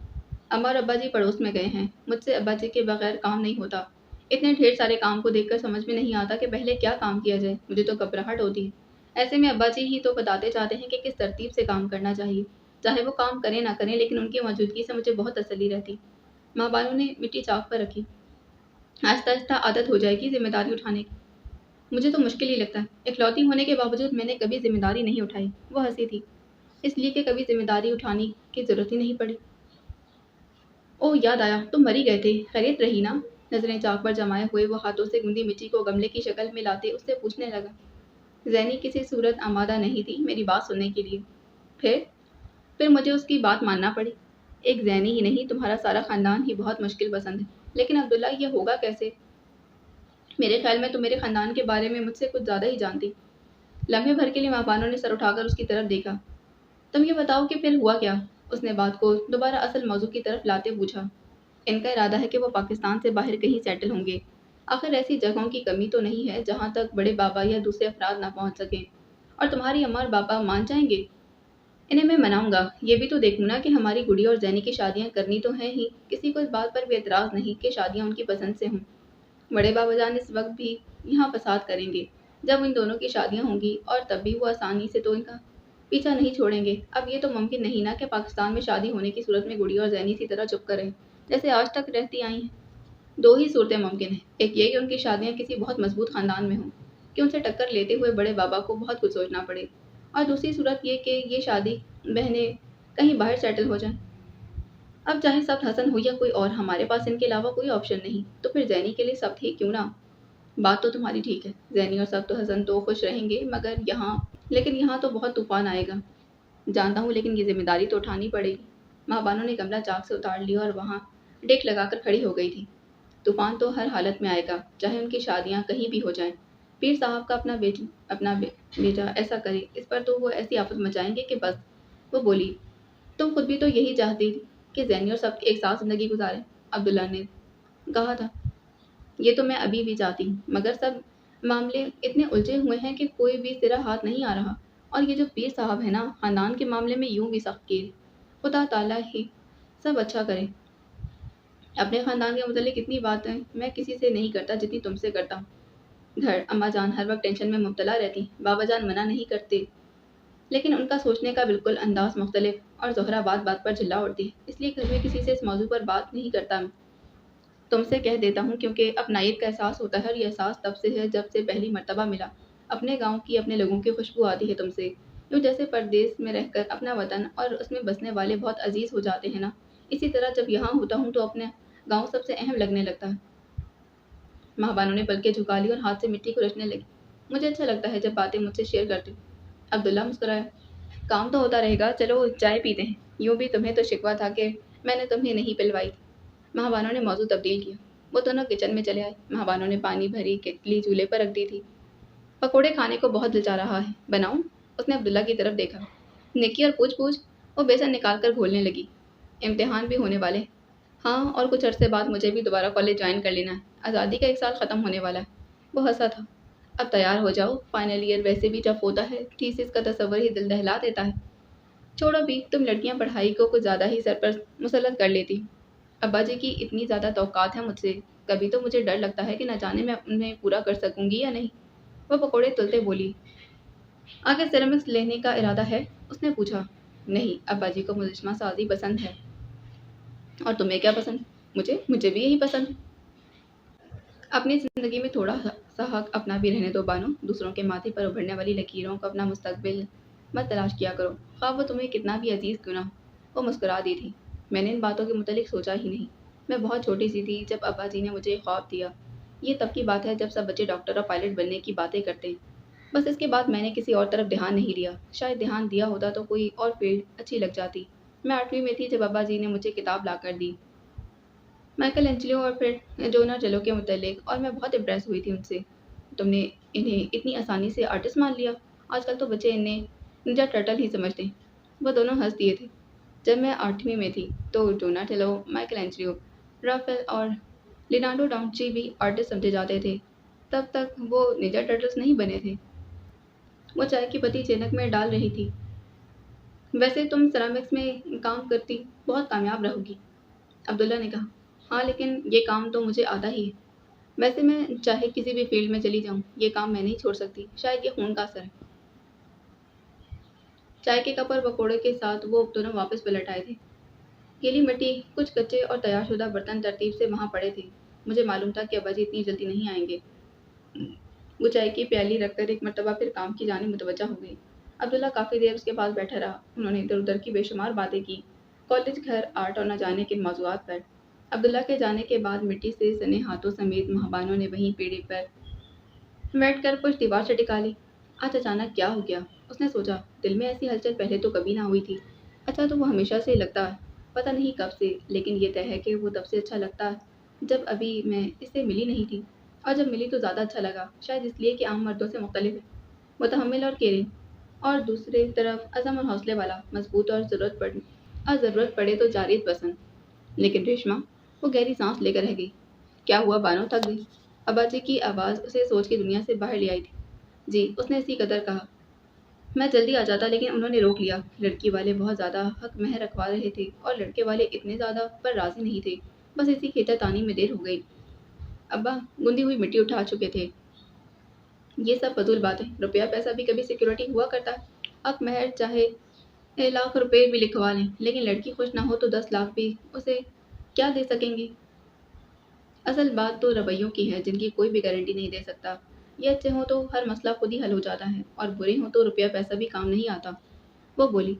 अम्मा और अब्बा जी पड़ोस में गए हैं, मुझसे अब्बा जी के बगैर काम नहीं होता। इतने ढेर सारे काम को देखकर समझ में नहीं आता कि पहले क्या काम किया जाए, मुझे तो घबराहट होती है। ऐसे में अब्बा जी ही तो बताते चाहते हैं कि किस तरतीब से काम करना चाहिए, चाहे वो काम करें ना करें, लेकिन उनकी मौजूदगी से मुझे बहुत तसल्ली रहती। माँ बानू ने मिट्टी चाक पर रखी। आहिस्ता आहिस्ता आदत हो जाएगी जिम्मेदारी उठाने की। मुझे तो मुश्किल ही लगता है, इकलौती होने के बावजूद मैंने कभी जिम्मेदारी नहीं उठाई। वो हंसी थी। इसलिए कि कभी जिम्मेदारी उठाने की जरूरत ही नहीं पड़ी। ओह याद आया, तुम मरी गए थे, खैरियत रही ना। नजरें चाक पर जमाए हुए वो हाथों से गूंदी मिट्टी को गमले की शक्ल में लाते उससे पूछने लगा। जैनी किसी सूरत आमादा नहीं थी मेरी बात सुनने के लिए। फिर फिर मुझे उसकी बात मानना पड़ी। एक जैनी ही नहीं, तुम्हारा सारा खानदान ही बहुत मुश्किल पसंद है। लेकिन अब्दुल्ला ये होगा कैसे। मेरे ख्याल में तुम मेरे खानदान के बारे में मुझसे कुछ ज्यादा ही जानती। लम्हे भर के लिए महाबानों ने सर उठाकर उसकी तरफ देखा। तुम ये बताओ कि फिर हुआ क्या? उसने बात को दोबारा असल मौजू की तरफ लाते पूछा। इनका इरादा है कि वो पाकिस्तान से बाहर कहीं सेटल होंगे। आखिर ऐसी जगहों की कमी तो नहीं है जहाँ तक बड़े बाबा या दूसरे अफराद ना पहुँच सकें। और तुम्हारी अम्मा और पापा मान जाएंगे? इन्हें मैं मनाऊंगा। ये भी तो देखूँ ना कि हमारी गुड़िया और जैनी की शादियाँ करनी तो हैं ही। किसी को इस बात पर भी एतराज़ नहीं कि शादियाँ उनकी पसंद से हों। बड़े बाबा जान इस वक्त भी यहाँ फसाद करेंगे जब इन दोनों की शादियाँ होंगी, और तब भी वो आसानी से तो इनका पीछा नहीं छोड़ेंगे। अब ये तो मुमकिन नहीं ना कि पाकिस्तान में शादी होने की सूरत में गुड़िया और जैनी इसी तरह चुप करें जैसे आज तक रहती आई हैं। दो ही सूरतें मुमकिन हैं। एक ये कि उनकी शादियाँ किसी बहुत मजबूत खानदान में हों कि उनसे टक्कर लेते हुए बड़े बाबा को बहुत कुछ सोचना पड़े, और दूसरी सूरत ये कि ये शादी बहनें कहीं बाहर सेटल हो जाएं। अब चाहे सब हसन हो या कोई और, हमारे पास इनके अलावा कोई ऑप्शन नहीं। तो फिर जैनी के लिए सब ठीक क्यों ना? बात तो तुम्हारी ठीक है, जैनी और सब तो हसन तो खुश रहेंगे, मगर यहाँ, लेकिन यहाँ तो बहुत तूफान आएगा। जानता हूँ, लेकिन ये जिम्मेदारी तो उठानी पड़ेगी। माँ बानो ने गमला चाक से उतार लिया और वहाँ डेक लगाकर खड़ी हो गई थी। तूफान तो हर हालत में आएगा, चाहे उनकी शादियाँ कहीं भी हो जाएं। पीर साहब का बेटा ऐसा करे, इस पर तो वो ऐसी आफत मचाएंगे कि बस। वो बोली, तुम खुद भी तो यही चाहती थी कि जैनी और सब एक साथ जिंदगी गुजारें। अब्दुल्ला ने कहा था। ये तो मैं अभी भी चाहती हूँ, मगर सब मामले इतने उलझे हुए हैं कि कोई भी सिरा हाथ नहीं आ रहा। और ये जो पीर साहब है ना, खानदान के मामले में यूं भी सख्त कीर। खुदा ताला ही सब अच्छा करे। अपने खानदान के मुतालिक इतनी बातें मैं किसी से नहीं करता जितनी तुमसे करता हूँ। घर अम्मा जान हर वक्त टेंशन में मुब्तला रहती, बाबा जान मना नहीं करते, लेकिन उनका सोचने का बिल्कुल अंदाज मुख्तलिफ, और ज़ोहरा बात बात पर चिल्ला उठती है, इसलिए घर में किसी से इस मौजू पर बात नहीं करता मैं। तुमसे कह देता हूँ क्योंकि अपनाइत का एहसास होता है, और ये एहसास तब से है जब से पहली मर्तबा मिला। अपने गाँव की, अपने लोगों की खुशबू आती है तुमसे, यूँ जैसे परदेस में रहकर अपना वतन और उसमें बसने वाले बहुत अजीज़ हो जाते हैं ना, इसी तरह जब यहाँ होता हूँ तो अपने गाँव सबसे अहम लगने लगता है। महाबानो ने पलकें झुका ली और हाथ से मिट्टी को रचने लगी। मुझे अच्छा लगता है जब बातें मुझसे शेयर करती हो। अब्दुल्ला मुस्कुराया। काम तो होता रहेगा, चलो चाय पीते हैं। यूं भी तुम्हें तो शिकवा था कि मैंने तुम्हें नहीं पिलवाई थी। महाबानो ने मौजू तब्दील किया। वो दोनों किचन में चले आए। महाबानो ने पानी भरी केतली चूल्हे पर रख दी थी। पकोड़े खाने को बहुत दिल चाह रहा है, बनाऊं? उसने अब्दुल्ला की तरफ देखा। निकी और पूछ पूछ वो बेसन निकाल कर घोलने लगी। इम्तिहान भी होने वाले। हाँ, और कुछ अरसे बाद मुझे भी दोबारा कॉलेज ज्वाइन कर लेना है। आज़ादी का एक साल ख़त्म होने वाला है। वो हंसा था। अब तैयार हो जाओ, फाइनल ईयर वैसे भी टफ होता है, थीसिस का तस्वर ही दिल दहला देता है। छोड़ो भी, तुम लड़कियां पढ़ाई को कुछ ज़्यादा ही सर पर मुसल्लत कर लेती। अब्बा जी की इतनी ज़्यादा तौक़ात है मुझसे, कभी तो मुझे डर लगता है कि न जाने मैं उन्हें पूरा कर सकूंगी या नहीं। वह पकौड़े तलते बोली। आगे सिरेमिक्स लेने का इरादा है? उसने पूछा। नहीं, अब्बा जी को मुजस्मा साजी पसंद है। और तुम्हें क्या पसंद? मुझे भी यही पसंद है। अपनी ज़िंदगी में थोड़ा सा हक अपना भी रहने दो बानो। दूसरों के माथे पर उभरने वाली लकीरों को अपना मुस्तकबिल मत तलाश किया करो, ख्वाह वो तुम्हें कितना भी अजीज़ क्यों ना हो। वो मुस्कुरा दी थी। मैंने इन बातों के मुतालिक सोचा ही नहीं। मैं बहुत छोटी सी थी जब अब्बा जी ने मुझे ख्वाब दिया। ये तब की बात है जब सब बच्चे डॉक्टर और पायलट बनने की बातें करते हैं। बस इसके बाद मैंने किसी और तरफ ध्यान नहीं दिया। शायद ध्यान दिया होता तो कोई और फील्ड अच्छी लग जाती। मैं 8वीं में थी जब अब्बा जी ने मुझे किताब ला कर दी, माइकल एंजेलो और फिर डोनाटेलो के मुतालिक, और मैं बहुत इम्प्रेस हुई थी उनसे। तुमने इन्हें इतनी आसानी से आर्टिस्ट मान लिया? आजकल तो बच्चे इन्हें निंजा टर्टल ही समझते हैं। वो दोनों हंस दिए थे। जब मैं 8वीं में थी तो डोनाटेलो, माइकल एंजेलो, राफेल और लिनार्डो डाउंची भी आर्टिस्ट समझे जाते थे। तब तक वो निंजा टर्टल्स नहीं बने थे। वो चाय की पत्ती चेनक में डाल रही थी। वैसे तुम सेरामिक्स में काम करती बहुत कामयाब रहोगी, अब्दुल्ला ने कहा। हाँ, लेकिन ये काम तो मुझे आता ही है। वैसे मैं चाहे किसी भी फील्ड में चली जाऊँ, ये काम मैं नहीं छोड़ सकती। शायद ये खून का असर है। चाय के कप और पकौड़े के साथ वो दोनों वापस पलट आए थे। गीली मिट्टी, कुछ कच्चे और तैयारशुदा बर्तन तरतीब से वहाँ पड़े थे। मुझे मालूम था कि अब्बाजी इतनी जल्दी नहीं आएंगे। वो चाय की प्याली रखकर एक मर्तबा फिर काम की जाने मुतवज्जा हो गई। अब्दुल्ला काफ़ी देर उसके पास बैठा रहा। उन्होंने इधर उधर की बेशुमार बातें की, कॉलेज, घर, आर्ट और न जाने किन मौज़ूआत पर। अब्दुल्ला के जाने के बाद मिट्टी से सने हाथों समेत महाबानों ने वहीं पीढ़ी पर बैठ कर कुछ दीवार से टिका ली। आज अचानक क्या हो गया? उसने सोचा। दिल में ऐसी हलचल पहले तो कभी ना हुई थी। अच्छा तो वो हमेशा से लगता है, पता नहीं कब से, लेकिन ये तय है कि वो तब से अच्छा लगता है जब अभी मैं इससे मिली नहीं थी। और जब मिली तो ज़्यादा अच्छा लगा, शायद इसलिए कि आम मर्दों से मुख्तलिफ है, मुतहम्मिल और केयरिंग। और दूसरी तरफ अज़म और हौसले वाला, मजबूत और ज़रूरत पड़े तो जारियत पसंद। लेकिन रेशमा, वो गहरी सांस लेकर रह गई। क्या हुआ बानो, थक गई? अब्बाजी की आवाज़ उसे सोच की दुनिया से बाहर ले आई थी। जी, उसने इसी कदर कहा। मैं जल्दी आ जाता लेकिन उन्होंने रोक लिया। लड़की वाले बहुत ज़्यादा हक महर रखवा रहे थे और लड़के वाले इतने ज़्यादा पर राज़ी नहीं थे। बस इसी खींचातानी में देर हो गई। अब्बा गूंदी हुई मिट्टी उठा चुके थे। ये सब फजूल बात है। रुपया पैसा भी कभी सिक्योरिटी हुआ करता है। हक महर चाहे 1 लाख रुपए भी लिखवा लें, लेकिन लड़की खुश ना हो तो 10 लाख भी उसे क्या दे सकेंगे? असल बात तो रवैयों की है जिनकी कोई भी गारंटी नहीं दे सकता। ये अच्छे हों तो हर मसला खुद ही हल हो जाता है और बुरे हों तो रुपया पैसा भी काम नहीं आता। वो बोली,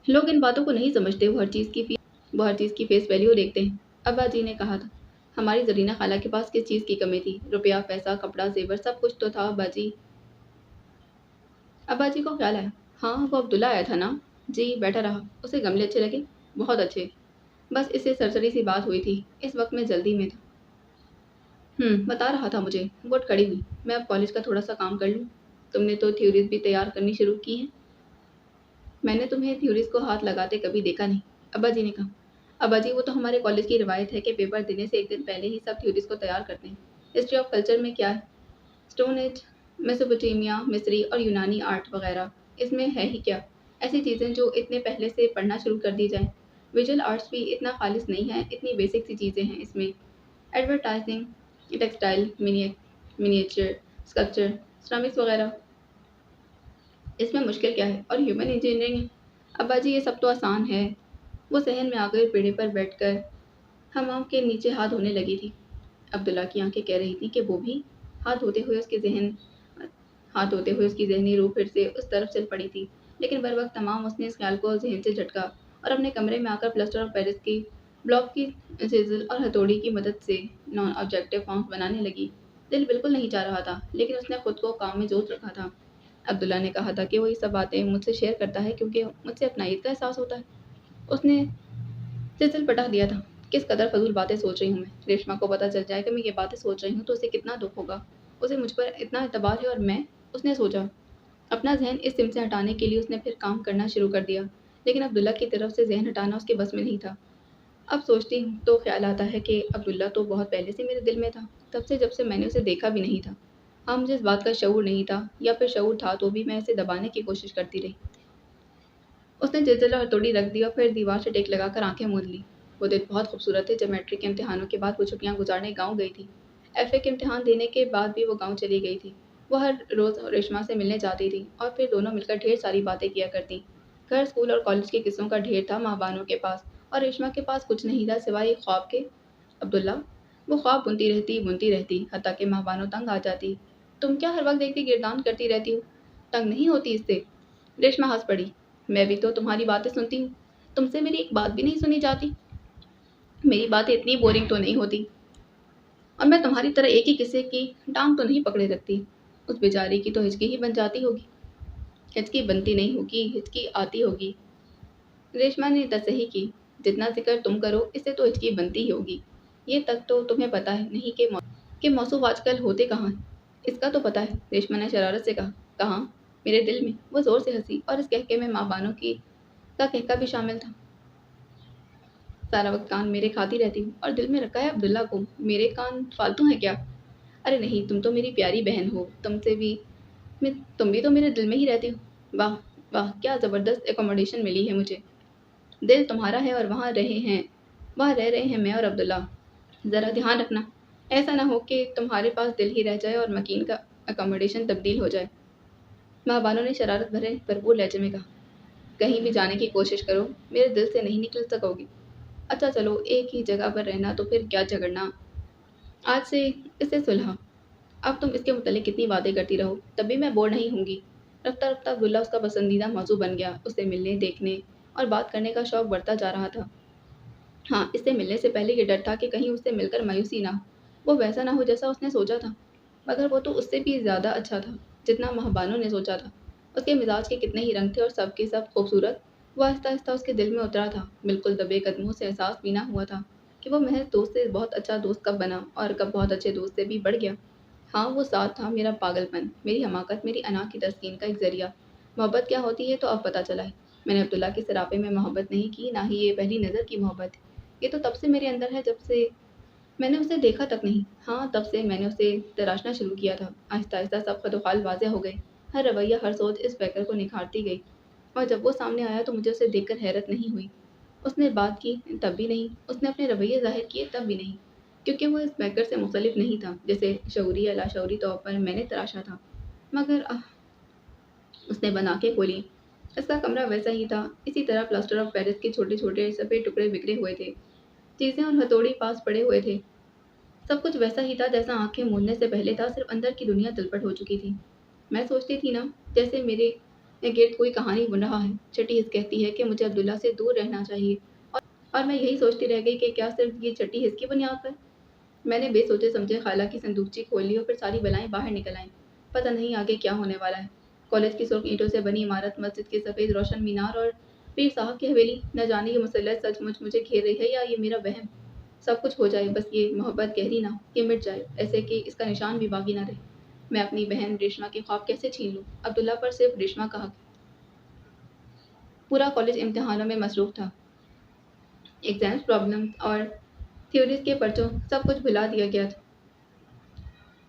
लोग इन बातों को नहीं समझते। वो हर चीज़ की फेस वैल्यू देखते हैं। अब्बा जी ने कहा था, हमारी जरीना खाला के पास किस चीज़ की कमी थी? रुपया पैसा कपड़ा जेवर सब कुछ तो था अब्बा जी। अब्बा जी को ख्याल आया, हाँ वो अब्दुल्ला आया था ना? जी बैठा रहा। उसे गमले अच्छे लगे? बहुत अच्छे। बस इससे सरसरी सी बात हुई थी। इस वक्त मैं जल्दी में था। बता रहा था मुझे। वो उठ खड़ी हुई। मैं अब कॉलेज का थोड़ा सा काम कर लूँ। तुमने तो थ्योरीज भी तैयार करनी शुरू की हैं। मैंने तुम्हें थ्योरीज को हाथ लगाते कभी देखा नहीं, अब्बा जी ने कहा। अब्बा जी, वो तो हमारे कॉलेज की रिवायत है कि पेपर देने से 1 दिन पहले ही सब थ्योरीज को तैयार करते हैं। हिस्ट्री ऑफ कल्चर में क्या है? स्टोन एज, मेसोपोटामिया, मिस्री और यूनानी आर्ट वगैरह। इसमें है ही क्या? ऐसी चीज़ें जो इतने पहले से पढ़ना शुरू कर दी जाए। विजुअल आर्ट्स भी इतना खालिस नहीं है, इतनी बेसिक सी चीज़ें हैं इसमें। Advertising, textile, miniature, sculpture, ceramics वगैरह। इसमें मुश्किल क्या है? और ह्यूमन इंजीनियरिंग। अब्बा जी, ये सब तो आसान है। वो सहन में आकर पेड़े पर बैठकर हमाम के नीचे हाथ धोने लगी थी। अब्दुल्ला की आंखें कह रही थीं कि वो भी हाथ धोते हुए उसके जहन हाथ धोते हुए उसकी ज़हनी रूह फिर से उस तरफ चल पड़ी थी। लेकिन बरवक़्त तमाम उसने इस ख़्याल को ज़हन से झटका और अपने कमरे में आकर प्लास्टर ऑफ पेरिस की ब्लॉक की सिज़ल और हथौड़ी की मदद से नॉन ऑब्जेक्टिव फॉर्म्स बनाने लगी। दिल बिल्कुल नहीं चाह रहा था, लेकिन उसने खुद को काम में जोत रखा था। अब्दुल्ला ने कहा था कि वो ये सब बातें मुझसे शेयर करता है क्योंकि मुझसे अपनाइत का एहसास होता है। उसने सिलसिल पटा दिया था। किस कदर फ़ज़ूल बातें सोच रही हूँ मैं। रेशमा को पता चल जाए कि मैं ये बातें सोच रही हूँ तो उसे कितना दुःख होगा। उसे मुझ पर इतना एतबार है और मैं, उसने सोचा। अपना ज़हन इस सिम से हटाने के लिए उसने फिर काम करना शुरू कर दिया। लेकिन अब्दुल्ला की तरफ से ज़हन हटाना उसके बस में नहीं था। अब सोचती हूँ तो ख़्याल आता है कि अब्दुल्ला तो बहुत पहले से मेरे दिल में था, तब से जब से मैंने उसे देखा भी नहीं था। हाँ, मुझे इस बात का शऊर नहीं था, या फिर शऊर था तो भी मैं इसे दबाने की कोशिश करती रही। उसने जिलजिला हथौड़ी रख दी और फिर दीवार से टेक लगाकर आंखें मूंद ली। वो दिन बहुत खूबसूरत थे जब मैट्रिक के इम्तिहानों के बाद वो छुट्टियां गुजारने गांव गई थी। एफए के इम्तिहान देने के बाद भी वो गांव चली गई थी। वो हर रोज़ रेशमा से मिलने जाती थी और फिर दोनों मिलकर ढेर सारी बातें किया करती। घर, स्कूल और कॉलेज के किस्सों का ढेर था माँ बानों के पास, और रेशमा के पास कुछ नहीं था सिवाय एक ख्वाब के। अब्दुल्ला, वो ख्वाब बुनती रहती, हत्ता कि माँ बानो तंग आ जाती। तुम क्या हर वक्त देखती गिरदान करती रहती हो? तंग नहीं होती इससे? रेशमा हंस पड़ी। मैं भी तो तुम्हारी बातें सुनती हूँ। तुमसे मेरी एक बात भी नहीं सुनी जाती। मेरी बातें इतनी बोरिंग तो नहीं होती, और मैं तुम्हारी तरह एक ही किस्से की टांग तो नहीं पकड़े रखती। उस बेचारी की तो हिचकी ही बन जाती होगी। हिचकी बनती नहीं होगी, हिचकी आती होगी। रेशमा ने तसही की। जितना जिक्र तुम करो इससे तो हिचकी बनती ही होगी। ये तक तो तुम्हें पता है नहीं कि मौसूफ आजकल होते कहाँ हैं। इसका तो पता है, रेशमा ने शरारत से कहा। कहाँ? मेरे दिल में। वो जोर से हंसी और इस कहके में माँ बानों की का कहका भी शामिल था। सारा वक्त कान मेरे खाती रहती हूँ और दिल में रखा है अब्दुल्ला को। मेरे कान फालतू हैं क्या? अरे नहीं, तुम तो मेरी प्यारी बहन हो। तुम भी तो मेरे दिल में ही रहती हो। वाह वाह, क्या ज़बरदस्त एकोमोडेशन मिली है मुझे। दिल तुम्हारा है और वहाँ रह रहे हैं मैं और अब्दुल्ला। ज़रा ध्यान रखना, ऐसा ना हो कि तुम्हारे पास दिल ही रह जाए और मकीन का अकोमोडेशन तब्दील हो जाए। माँ बानो ने शरारत भरे भरपूर लहजे में कहा। कहीं भी जाने की कोशिश करो, मेरे दिल से नहीं निकल सकोगी। अच्छा चलो, एक ही जगह पर रहना तो फिर क्या झगड़ना। आज से इससे सुलह। अब तुम इसके मुतालिक कितनी बातें करती रहो, तब भी मैं बोर नहीं होंगी। रफ्ता रफ्ता अब्दुल्ला उसका पसंदीदा मौजू बन गया। उससे मिलने, देखने और बात करने का शौक बढ़ता जा रहा था। हाँ, इससे मिलने से पहले ये डर था कि कहीं उससे मिलकर मायूसी ना हो, वो वैसा ना हो जैसा उसने सोचा था। मगर वो तो उससे भी ज़्यादा अच्छा था, जितना महबानो ने सोचा था। उसके मिजाज के कितने ही रंग थे और सब के सब खूबसूरत। वो आहिस्ता आहिस्ता उसके दिल में उतरा था। बिल्कुल दबे कदमों से एहसास भी ना हुआ था कि वो महज दोस्त से बहुत अच्छा दोस्त कब बना और कब बहुत अच्छे दोस्त से भी बढ़ गया। हाँ, वो साथ था, मेरा पागलपन, मेरी हमाकत, मेरी अना की तस्कीन का एक ज़रिया। मोहब्बत क्या होती है तो अब पता चला है। मैंने अब्दुल्ला के सरापे में मोहब्बत नहीं की, ना ही ये पहली नज़र की मोहब्बत है। ये तो तब से मेरे अंदर है जब से मैंने उसे देखा तक नहीं। हाँ, तब से मैंने उसे तराशना शुरू किया था। आहिस्ता-आहिस्ता सब ख़ुद-व-ख़ाल वाज़ेह हो गए। हर रवैया, हर सोच इस बैकर को निखारती गई और जब वो सामने आया तो मुझे उसे देखकर हैरत नहीं हुई। उसने बात की तब भी नहीं, उसने अपने रवैये ज़ाहिर किए तब भी नहीं, क्योंकि वो इस बैकर से मुख्तलिफ नहीं था, जिसे शऊरी या लाशऊरी तौर पर मैंने तराशा था। मगर उसने बंद आँखें खोली। इसका कमरा वैसा ही था, इसी तरह प्लास्टर ऑफ पेरिस के छोटे-छोटे सफ़ेद टुकड़े बिखरे हुए थे। चीज़ें और हथौड़ी पास पड़े हुए थे। सब कुछ वैसा ही था जैसा आँखें मूंदने से पहले था, सिर्फ़ अंदर की दुनिया तलपट हो चुकी थी। मैं सोचती थी ना, जैसे मेरे इर्द-गिर्द कोई कहानी बुन रहा है। छठी हिस्स कहती है कि मुझे अब्दुल्ला से दूर रहना चाहिए और मैं यही सोचती रह गई कि क्या सिर्फ़ ये छठी हिस्स की बुनियाद पर? मैंने बेसोचे समझे खाला की संदूकची खोल ली और फिर सारी बलाएँ बाहर निकल आईं। पता नहीं आगे क्या होने वाला है। कॉलेज की सुर्ख ईंटों से बनी इमारत, मस्जिद के सफ़ेद रोशन मीनार और पीर साहब की हवेली, न जाने ये मुसल्लत सचमुच मुझे घेर रही है या ये मेरा वहम। सब कुछ हो जाए, बस ये मोहब्बत गहरी ना हो, ये मिट जाए, ऐसे कि इसका निशान भी बाकी ना रहे। मैं अपनी बहन रेशमा के ख्वाब कैसे छीन लूँ? अब्दुल्ला पर सिर्फ रेशमा का हक। पूरा कॉलेज इम्तिहानों में मसरूफ़ था। एग्ज़ाम्स, प्रॉब्लम्स और थ्योरीज़ के पर्चों, सब कुछ भुला दिया गया था।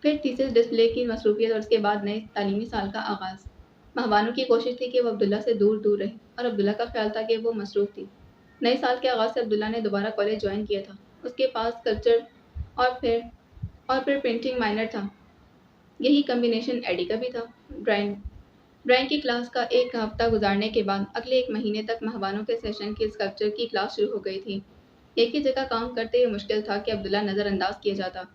फिर थीसिस डिस्प्ले की मसरूफ़ियत और उसके बाद नए तालीमी साल का आगाज़। महबानों की कोशिश थी कि वो अब्दुल्ला से दूर-दूर रहे और अब्दुल्ला का ख़्याल था कि वो मसरूफ़ थी। नए साल के आगाज़ से अब्दुल्ला ने दोबारा कॉलेज जॉइन किया था। उसके पास कल्चर और फिर पेंटिंग माइनर था। यही कॉम्बिनेशन एडी का भी था। ड्राइंग ड्राइंग की क्लास का एक हफ्ता गुजारने के बाद अगले 1 महीने तक महबानों के सेशन की स्कल्पचर की क्लास शुरू हो गई थी। एक ही जगह काम करते ये मुश्किल था कि अब्दुल्ला नज़रअंदाज किया जाता।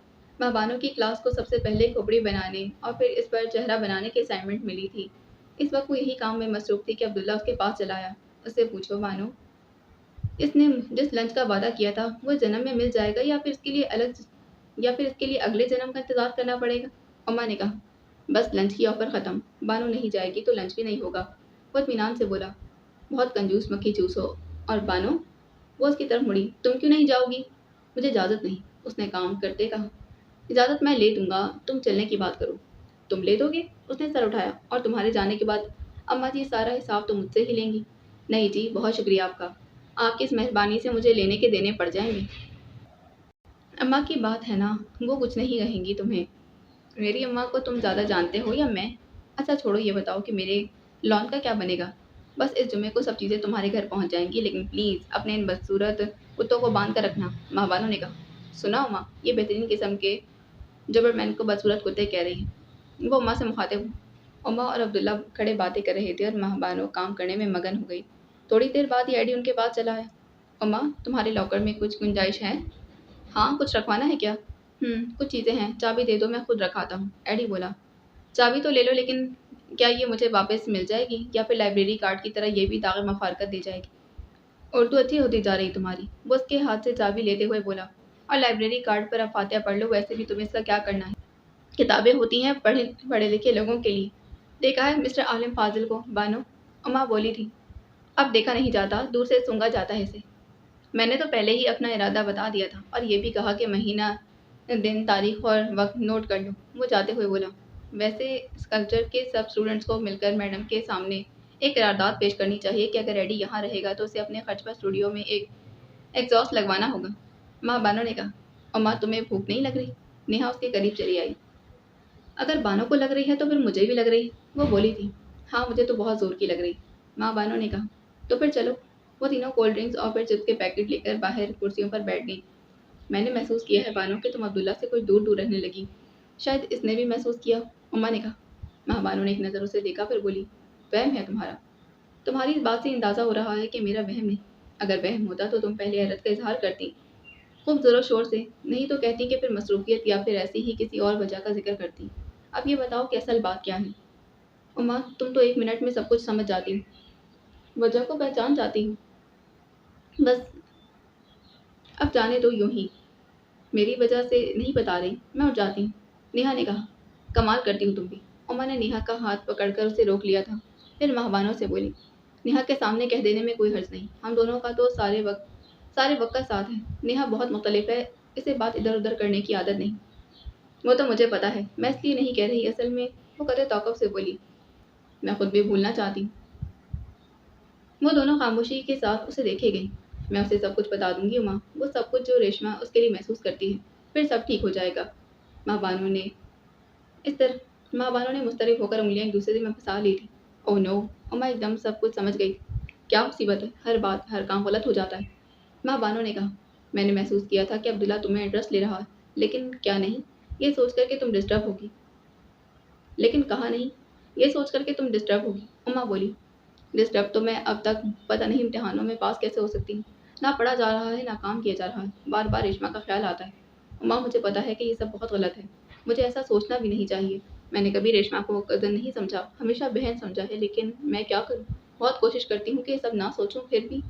महबानों की क्लास को सबसे पहले खोपड़ी बनाने और फिर इस पर चेहरा बनाने की असाइनमेंट मिली थी। इस वक्त वो यही काम में मसरूफ़ थी कि अब्दुल्ला उसके पास चला आया। उससे पूछो बानो, इसने जिस लंच का वादा किया था वो जन्म में मिल जाएगा या फिर इसके लिए अगले जन्म का इंतज़ार करना पड़ेगा? अम्मा ने कहा, बस लंच की ऑफ़र ख़त्म। बानो नहीं जाएगी तो लंच भी नहीं होगा। वो इत्मीनान से बोला, बहुत कंजूस मक्खी चूस हो। और बानो, वो उसकी तरफ मुड़ी, तुम क्यों नहीं जाओगी? मुझे इजाज़त नहीं, उसने काम करते कहा। इजाज़त मैं ले दूँगा, तुम चलने की बात करो। तुम ले दोगे? उसने सर उठाया। और तुम्हारे जाने के बाद अम्मा जी सारा हिसाब तो मुझसे ही लेंगी। नहीं जी, बहुत शुक्रिया आपका। आपकी इस मेहरबानी से मुझे लेने के देने पड़ जाएंगे। अम्मा की बात है ना, वो कुछ नहीं कहेंगी तुम्हें। मेरी अम्मा को तुम ज़्यादा जानते हो या मैं? अच्छा छोड़ो, ये बताओ कि मेरे लॉन का क्या बनेगा? बस इस जुम्मे को सब चीज़ें तुम्हारे घर पहुंच जाएंगी, लेकिन प्लीज़ अपने इन बदसूरत कुत्तों को बांध कर रखना। महबानों ने कहा, सुना अम्मा, ये बेहतरीन किस्म के जबरमैन को बदसूरत कुत्ते कह रही हैं। वो अम्मा से मुखातिब हुई। अम्मा और अब्दुल्ला खड़े बातें कर रहे थे और महबानो काम करने में मगन हो गई। थोड़ी देर बाद ये एडी उनके पास चला आया। अम्मा, तुम्हारे लॉकर में कुछ गुंजाइश है? हाँ, कुछ रखवाना है क्या? कुछ चीज़ें हैं, चाबी दे दो, मैं खुद रखाता हूँ। एडी बोला, चाबी तो ले लो, लेकिन क्या ये मुझे वापस मिल जाएगी या फिर लाइब्रेरी कार्ड की तरह ये भी दाग मफारकत दी जाएगी? उर्दू अच्छी होती जा रही तुम्हारी, वो उसके हाथ से चाबी लेते हुए बोला। और लाइब्रेरी कार्ड पर अब फातिहा पढ़ लो, वैसे भी तुम्हें इसका क्या करना है? किताबें होती हैं पढ़े पढ़े लिखे लोगों के लिए। देखा है मिस्टर आलिम फाजिल को, बानो? अम्मा बोली थी। अब देखा नहीं जाता, दूर से सूंघा जाता है इसे। मैंने तो पहले ही अपना इरादा बता दिया था और ये भी कहा कि महीना, दिन, तारीख और वक्त नोट कर लो। वो जाते हुए बोला, वैसे स्कल्पचर के सब स्टूडेंट्स को मिलकर मैडम के सामने एक करारदाद पेश करनी चाहिए कि अगर एडी यहाँ रहेगा तो उसे अपने खर्च पर स्टूडियो में एक एग्जॉस्ट लगवाना होगा। माँ बानो ने कहा, और माँ तुम्हें भूख नहीं लग रही? नेहा उसके करीब चली आई। अगर बानो को लग रही है तो फिर मुझे भी लग रही है, वो बोली थी। हाँ, मुझे तो बहुत ज़ोर की लग रही। माँ बानो ने कहा, तो फिर चलो। वो तीनों कोल्ड ड्रिंक्स और फिर चिप्स के पैकेट लेकर बाहर कुर्सियों पर बैठ गई। मैंने महसूस किया है बानो कि तुम अब्दुल्ला से कुछ दूर दूर रहने लगी। शायद इसने भी महसूस किया, अम्मा ने कहा। माँ बानो ने एक नज़र उसे देखा, फिर बोली, वहम है तुम्हारा। तुम्हारी इस बात से अंदाज़ा हो रहा है कि मेरा वहम नहीं। अगर वहम होता तो तुम पहले हैरत का इजहार करती, खूब ज़ोर शोर से, नहीं तो कहती कि फिर मसरूफ़ियत या फिर ऐसी ही किसी और वजह का जिक्र करती। अब ये बताओ कि असल बात क्या है? उमा, तुम तो 1 मिनट में सब कुछ समझ जाती हो, वजह को पहचान जाती हो। बस अब जाने दो यूं ही। मेरी वजह से नहीं बता रही, मैं उठ जाती हूँ। नेहा ने कहा, कमाल करती हो तुम भी। उमा ने नेहा का हाथ पकड़कर उसे रोक लिया था। फिर महबानों से बोली, नेहा के सामने कह देने में कोई हर्ज नहीं, हम दोनों का तो सारे वक्त का साथ है। नेहा बहुत मुख्तलिफ है, इसे बात इधर उधर करने की आदत नहीं। वो तो मुझे पता है, मैं इसलिए नहीं कह रही, असल में। वो कदर तौक़ुफ़ से बोली, मैं खुद भी भूलना चाहती हूँ। वो दोनों खामोशी के साथ उसे देखे गई। मैं उसे सब कुछ बता दूंगी उमा, वो सब कुछ जो रेशमा उसके लिए महसूस करती है, फिर सब ठीक हो जाएगा। माँ बानो ने इस तरह माँ बानो ने मुस्तरब होकर उंगलियां एक दूसरे में फंसा ली थी। Oh no! उमा एकदम सब कुछ समझ गई। क्या मुसीबत है, हर बात हर काम गलत हो जाता है। माँ बानो ने कहा, मैंने महसूस किया था कि अब्दुल्ला तुम्हें इंटरेस्ट ले रहा है, लेकिन क्या नहीं, ये सोच कर के तुम डिस्टर्ब होगी। लेकिन कहा नहीं, ये सोच कर के तुम डिस्टर्ब होगी। उमा बोली, डिस्टर्ब तो मैं अब तक पता नहीं इम्तिहानों में पास कैसे हो सकती हूँ। ना पढ़ा जा रहा है, ना काम किया जा रहा है, बार बार रेशमा का ख्याल आता है। उमा, मुझे पता है कि ये सब बहुत गलत है, मुझे ऐसा सोचना भी नहीं चाहिए। मैंने कभी रेशमा को कज़न नहीं समझा, हमेशा बहन समझा है, लेकिन मैं क्या करूँ? बहुत कोशिश करती हूँ कि ये सब ना सोचूं, फिर भी।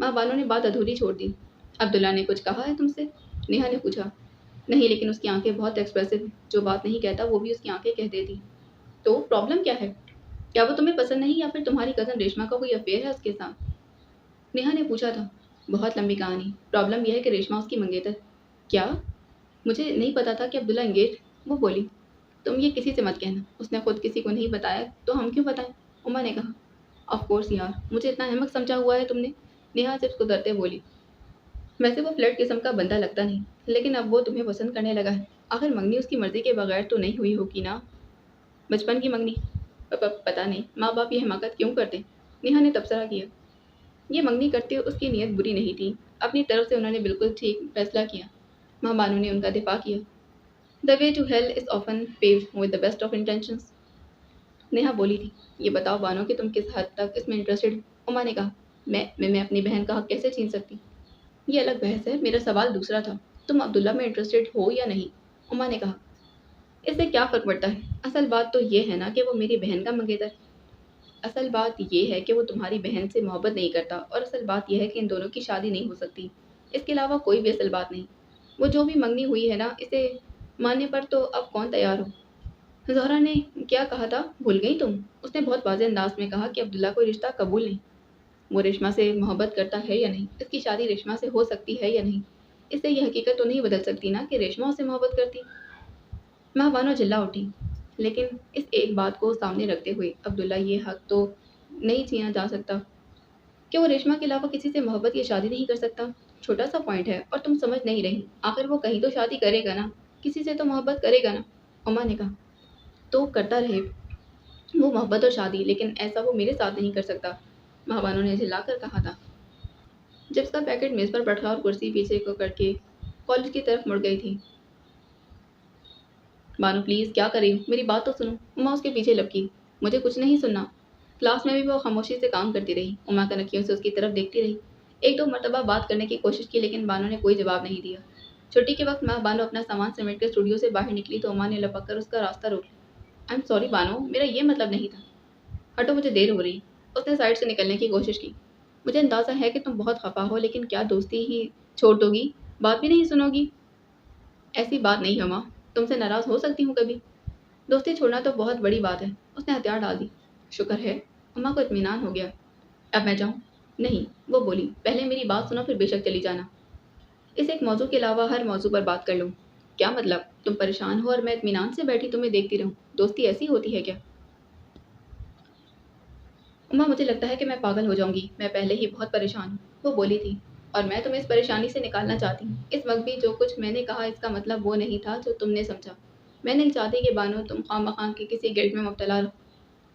माँ बानो ने बात अधूरी छोड़ दी। अब्दुल्ला ने कुछ कहा है तुमसे? नेहा ने पूछा। नहीं, लेकिन उसकी आंखें बहुत एक्सप्रेसिव हैं, जो बात नहीं कहता वो भी उसकी आंखें कह देती। तो प्रॉब्लम क्या है? क्या वो तुम्हें पसंद नहीं, या फिर तुम्हारी कज़न रेशमा का कोई अफेयर है उसके साथ? नेहा ने पूछा था। बहुत लंबी कहानी। प्रॉब्लम यह है कि रेशमा उसकी मंगेतर। क्या? मुझे नहीं पता था कि अब्दुल्ला एंगेज। वो बोली, तुम ये किसी से मत कहना, उसने खुद किसी को नहीं बताया तो हम क्यों बताएं? उमा ने कहा। ऑफ कोर्स यार, मुझे इतना अहमक समझा हुआ है तुमने। नेहा सिर्फ कुदरते बोली। वैसे वो फ्लर्ट किस्म का बंदा लगता नहीं, लेकिन अब वो तुम्हें पसंद करने लगा है। आखिर मंगनी उसकी मर्जी के बगैर तो नहीं हुई होगी ना? बचपन की मंगनी। पता नहीं माँ बाप ये हिमाकत क्यों करते। नेहा ने तबसरा किया। ये मंगनी करते उसकी नीयत बुरी नहीं थी, अपनी तरफ से उन्होंने बिल्कुल ठीक फैसला किया। माँ बानू ने उनका दिफा किया। The way to hell is often paved with the best of intentions. Neha बोली थी। ये बताओ बानो कि तुम किस हद तक इसमें इंटरेस्टेड हो। उमा ने कहा, मैं अपनी बहन का हक कैसे छीन सकती? ये अलग बहस है, मेरा सवाल दूसरा था। तुम अब्दुल्ला में इंटरेस्टेड हो या नहीं? उमा ने कहा। इससे क्या फ़र्क पड़ता है? असल बात तो ये है ना कि वो मेरी बहन का मंगेतर है। असल बात ये है कि वो तुम्हारी बहन से मोहब्बत नहीं करता, और असल बात ये है कि इन दोनों की शादी नहीं हो सकती। इसके अलावा कोई भी असल बात नहीं। वो जो भी मंगनी हुई है ना, इसे मानने पर तो अब कौन तैयार हो? ज़ोहरा ने क्या कहा था, भूल गई तुम? उसने बहुत वाज़ेह अंदाज़ में कहा कि अब्दुल्ला कोई रिश्ता कबूल नहीं। वो रेशमा से मोहब्बत करता है या नहीं, इसकी शादी रेशमा से हो सकती है या नहीं, इससे ये हकीकत तो नहीं बदल सकती ना कि रेशमा उससे मोहब्बत करती। माँ बानो चिल्ला उठी। लेकिन इस एक बात को सामने रखते हुए अब्दुल्ला ये हक तो नहीं छीना जा सकता कि वो रेशमा के अलावा किसी से मोहब्बत या शादी नहीं कर सकता। छोटा सा पॉइंट है और तुम समझ नहीं रही। आखिर वो कहीं तो शादी करेगा ना, किसी से तो मोहब्बत करेगा ना। उमा ने कहा। तो करता रहे वो मोहब्बत और शादी, लेकिन ऐसा वो मेरे साथ नहीं कर सकता। माँ बानो ने झिल्लाकर कहा था। चिप्स का पैकेट मेज पर पड़ा और कुर्सी पीछे को करके कॉलेज की तरफ मुड़ गई थी। बानो प्लीज, क्या कर रही हो? मेरी बात तो सुनो। उमा उसके पीछे लपकी। मुझे कुछ नहीं सुनना। क्लास में भी वो खामोशी से काम करती रही। उमा कनखियों से उसकी तरफ देखती रही। एक दो मरतबा बात करने की कोशिश की, लेकिन बानो ने कोई जवाब नहीं दिया। छुट्टी के वक्त माँ बानो अपना सामान समेट कर स्टूडियो से बाहर निकली तो उमा ने लपक कर उसका रास्ता रोक लिया। आई एम सॉरी बानो, मेरा ये मतलब नहीं था। हटो, मुझे देर हो रही। उसने साइड से निकलने की कोशिश की। मुझे अंदाजा है कि तुम बहुत खफा हो, लेकिन क्या दोस्ती ही छोड़ दोगी? बात भी नहीं सुनोगी? ऐसी बात नहीं है माँ, तुमसे नाराज हो सकती हूँ कभी। दोस्ती छोड़ना तो बहुत बड़ी बात है। उसने हथियार डाल दी। शुक्र है। अम्मा को इत्मीनान हो गया। अब मैं जाऊँ? नहीं, वो बोली, पहले मेरी बात सुनो, फिर बेशक चली जाना। इस एक मौजू के अलावा हर मौजू पर बात कर लूँ। क्या मतलब? तुम परेशान हो और मैं इत्मीनान से बैठी तुम्हें देखती रहूँ? दोस्ती ऐसी होती है क्या? उम्मा, मुझे लगता है कि मैं पागल हो जाऊंगी। मैं पहले ही बहुत परेशान हूँ। वो बोली थी। और मैं तुम्हें इस परेशानी से निकालना चाहती हूँ। इस वक्त भी जो कुछ मैंने कहा इसका मतलब वो नहीं था जो तुमने समझा। मैं नहीं चाहती कि बानो तुम खामखा के किसी गिल्ट में मुब्तला रहो।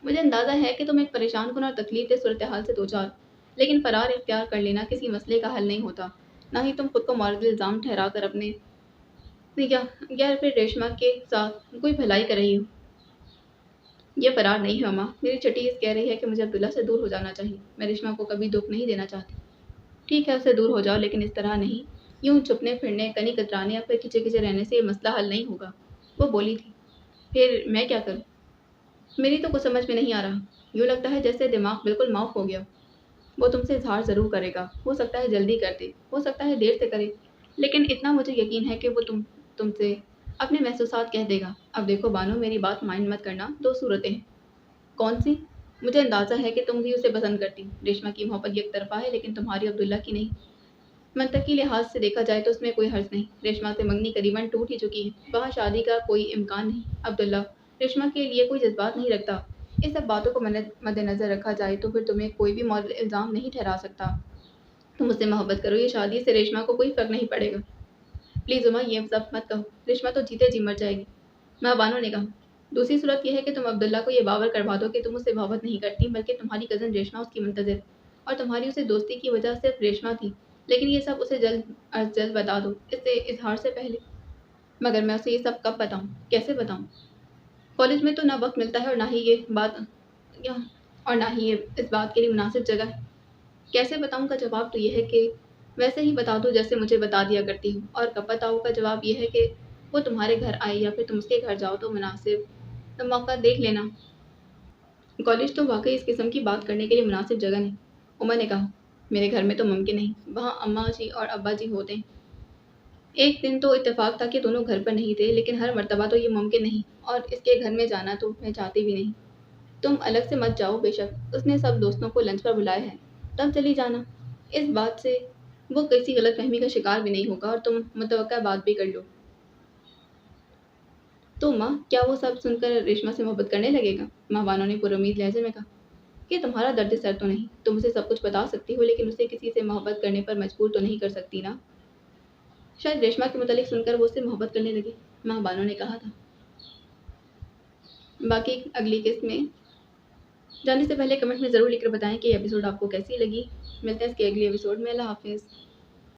मुझे अंदाज़ा है कि तुम एक परेशान कुन और तकलीफ दे सूरत हाल से दो चार, लेकिन फ़रार इख्तियार कर लेना किसी मसले का हल नहीं होता। ना ही तुम खुद को मौरद इल्ज़ाम ठहरा कर अपने या फिर रेशमा के साथ कोई भलाई कर रही हो। ये फ़रार नहीं है अम्मा। मेरी चटीज कह रही है कि मुझे अब्दुल्ला से दूर हो जाना चाहिए। मैं रेशमा को कभी दुख नहीं देना चाहती। ठीक है, उससे दूर हो जाओ, लेकिन इस तरह नहीं। यूं छुपने फिरने, कनी कतराने या फिर खिंचे खिंचे रहने से ये मसला हल नहीं होगा। वो बोली थी। फिर मैं क्या करूँ? मेरी तो कुछ समझ में नहीं आ रहा। यूँ लगता है जैसे दिमाग बिल्कुल माफ हो गया। वो तुमसे इज़हार ज़रूर करेगा। हो सकता है जल्दी कर दे, हो सकता है देर से करे, लेकिन इतना मुझे यकीन है कि वो तुमसे अपने महसूसात कह देगा। अब देखो बानो, मेरी बात माइंड मत करना। दो सूरतें हैं। कौन सी? मुझे अंदाज़ा है कि तुम भी उसे पसंद करती हो। रेशमा की मोहब्बत एक तरफ़ा है, लेकिन तुम्हारी अब्दुल्ला की नहीं। मंतकी लिहाज से देखा जाए तो उसमें कोई हर्ज नहीं। रेशमा से मंगनी करीबन टूट ही चुकी है। वहाँ शादी का कोई इम्कान नहीं। अब्दुल्ला रेशमा के लिए कोई जज्बात नहीं रखता। इस सब बातों को मद्देनज़र रखा जाए तो फिर तुम्हें कोई भी मॉरल इल्ज़ाम नहीं ठहरा सकता। तुम मुझसे मोहब्बत करो या शादी से रेशमा को कोई फ़र्क नहीं पड़ेगा। प्लीज़ उमा, ये सब मत कहो। रेशमा तो जीते जी मर जाएगी। महबानो ने कहा। दूसरी सूरत यह है कि तुम अब्दुल्ला को ये बावर करवा दो कि तुम उससे मोहब्बत नहीं करती, बल्कि तुम्हारी कज़न रेशमा उसकी मुंतज़िर और तुम्हारी उसे दोस्ती की वजह सिर्फ रेशमा थी। लेकिन ये सब उसे जल्द अज जल्द बता दो, इससे इज़हार से पहले। मगर मैं उसे ये सब कब बताऊँ? कैसे बताऊँ? कॉलेज में तो ना वक़्त मिलता है और ना ही ये बात या और ना ही ये इस बात के लिए मुनासिब जगह है। कैसे बताऊँ का जवाब तो ये है कि वैसे ही बता दो जैसे मुझे बता दिया करती हो। और कब बताऊँ का जवाब ये है कि वो तुम्हारे घर आए या फिर तुम उसके घर जाओ तो मुनासिब मौका देख लेना। कॉलेज तो वाक़ई इस किस्म की बात करने के लिए मुनासिब जगह नहीं। उमर ने कहा, मेरे घर में तो मुमकिन नहीं। वहाँ अम्मा जी और अब्बा जी होते हैं। एक दिन तो इत्तेफ़ाक था कि दोनों घर पर नहीं थे, लेकिन हर मर्तबा तो ये मुमकिन नहीं और इसके घर में जाना तो मैं चाहती भी नहीं। तुम अलग से मत जाओ, बेशक उसने सब दोस्तों को लंच पर बुलाया है, तब चली जाना। इस बात से वो किसी गलतफ़हमी का शिकार भी नहीं होगा और तुम मुतवक्का बात भी कर लो। तो माँ, क्या वो सब सुनकर रेशमा से मोहब्बत करने लगेगा? माँ बानो ने पुरुम्मीद लहज़े में कहा कि तुम्हारा दर्द सर तो नहीं। तुम उसे सब कुछ बता सकती हो, लेकिन उसे किसी से मोहब्बत करने पर मजबूर तो नहीं कर सकती ना। शायद रेशमा के मुतालिक सुनकर वो उससे मोहब्बत करने लगी, माँ बानो ने कहा था। बाकी अगली किस्त में जाने से पहले कमेंट में ज़रूर लिखकर बताएं कि ये एपिसोड आपको कैसी लगी। मिलते हैं इसके अगले एपिसोड में। अल्लाह हाफ़िज़।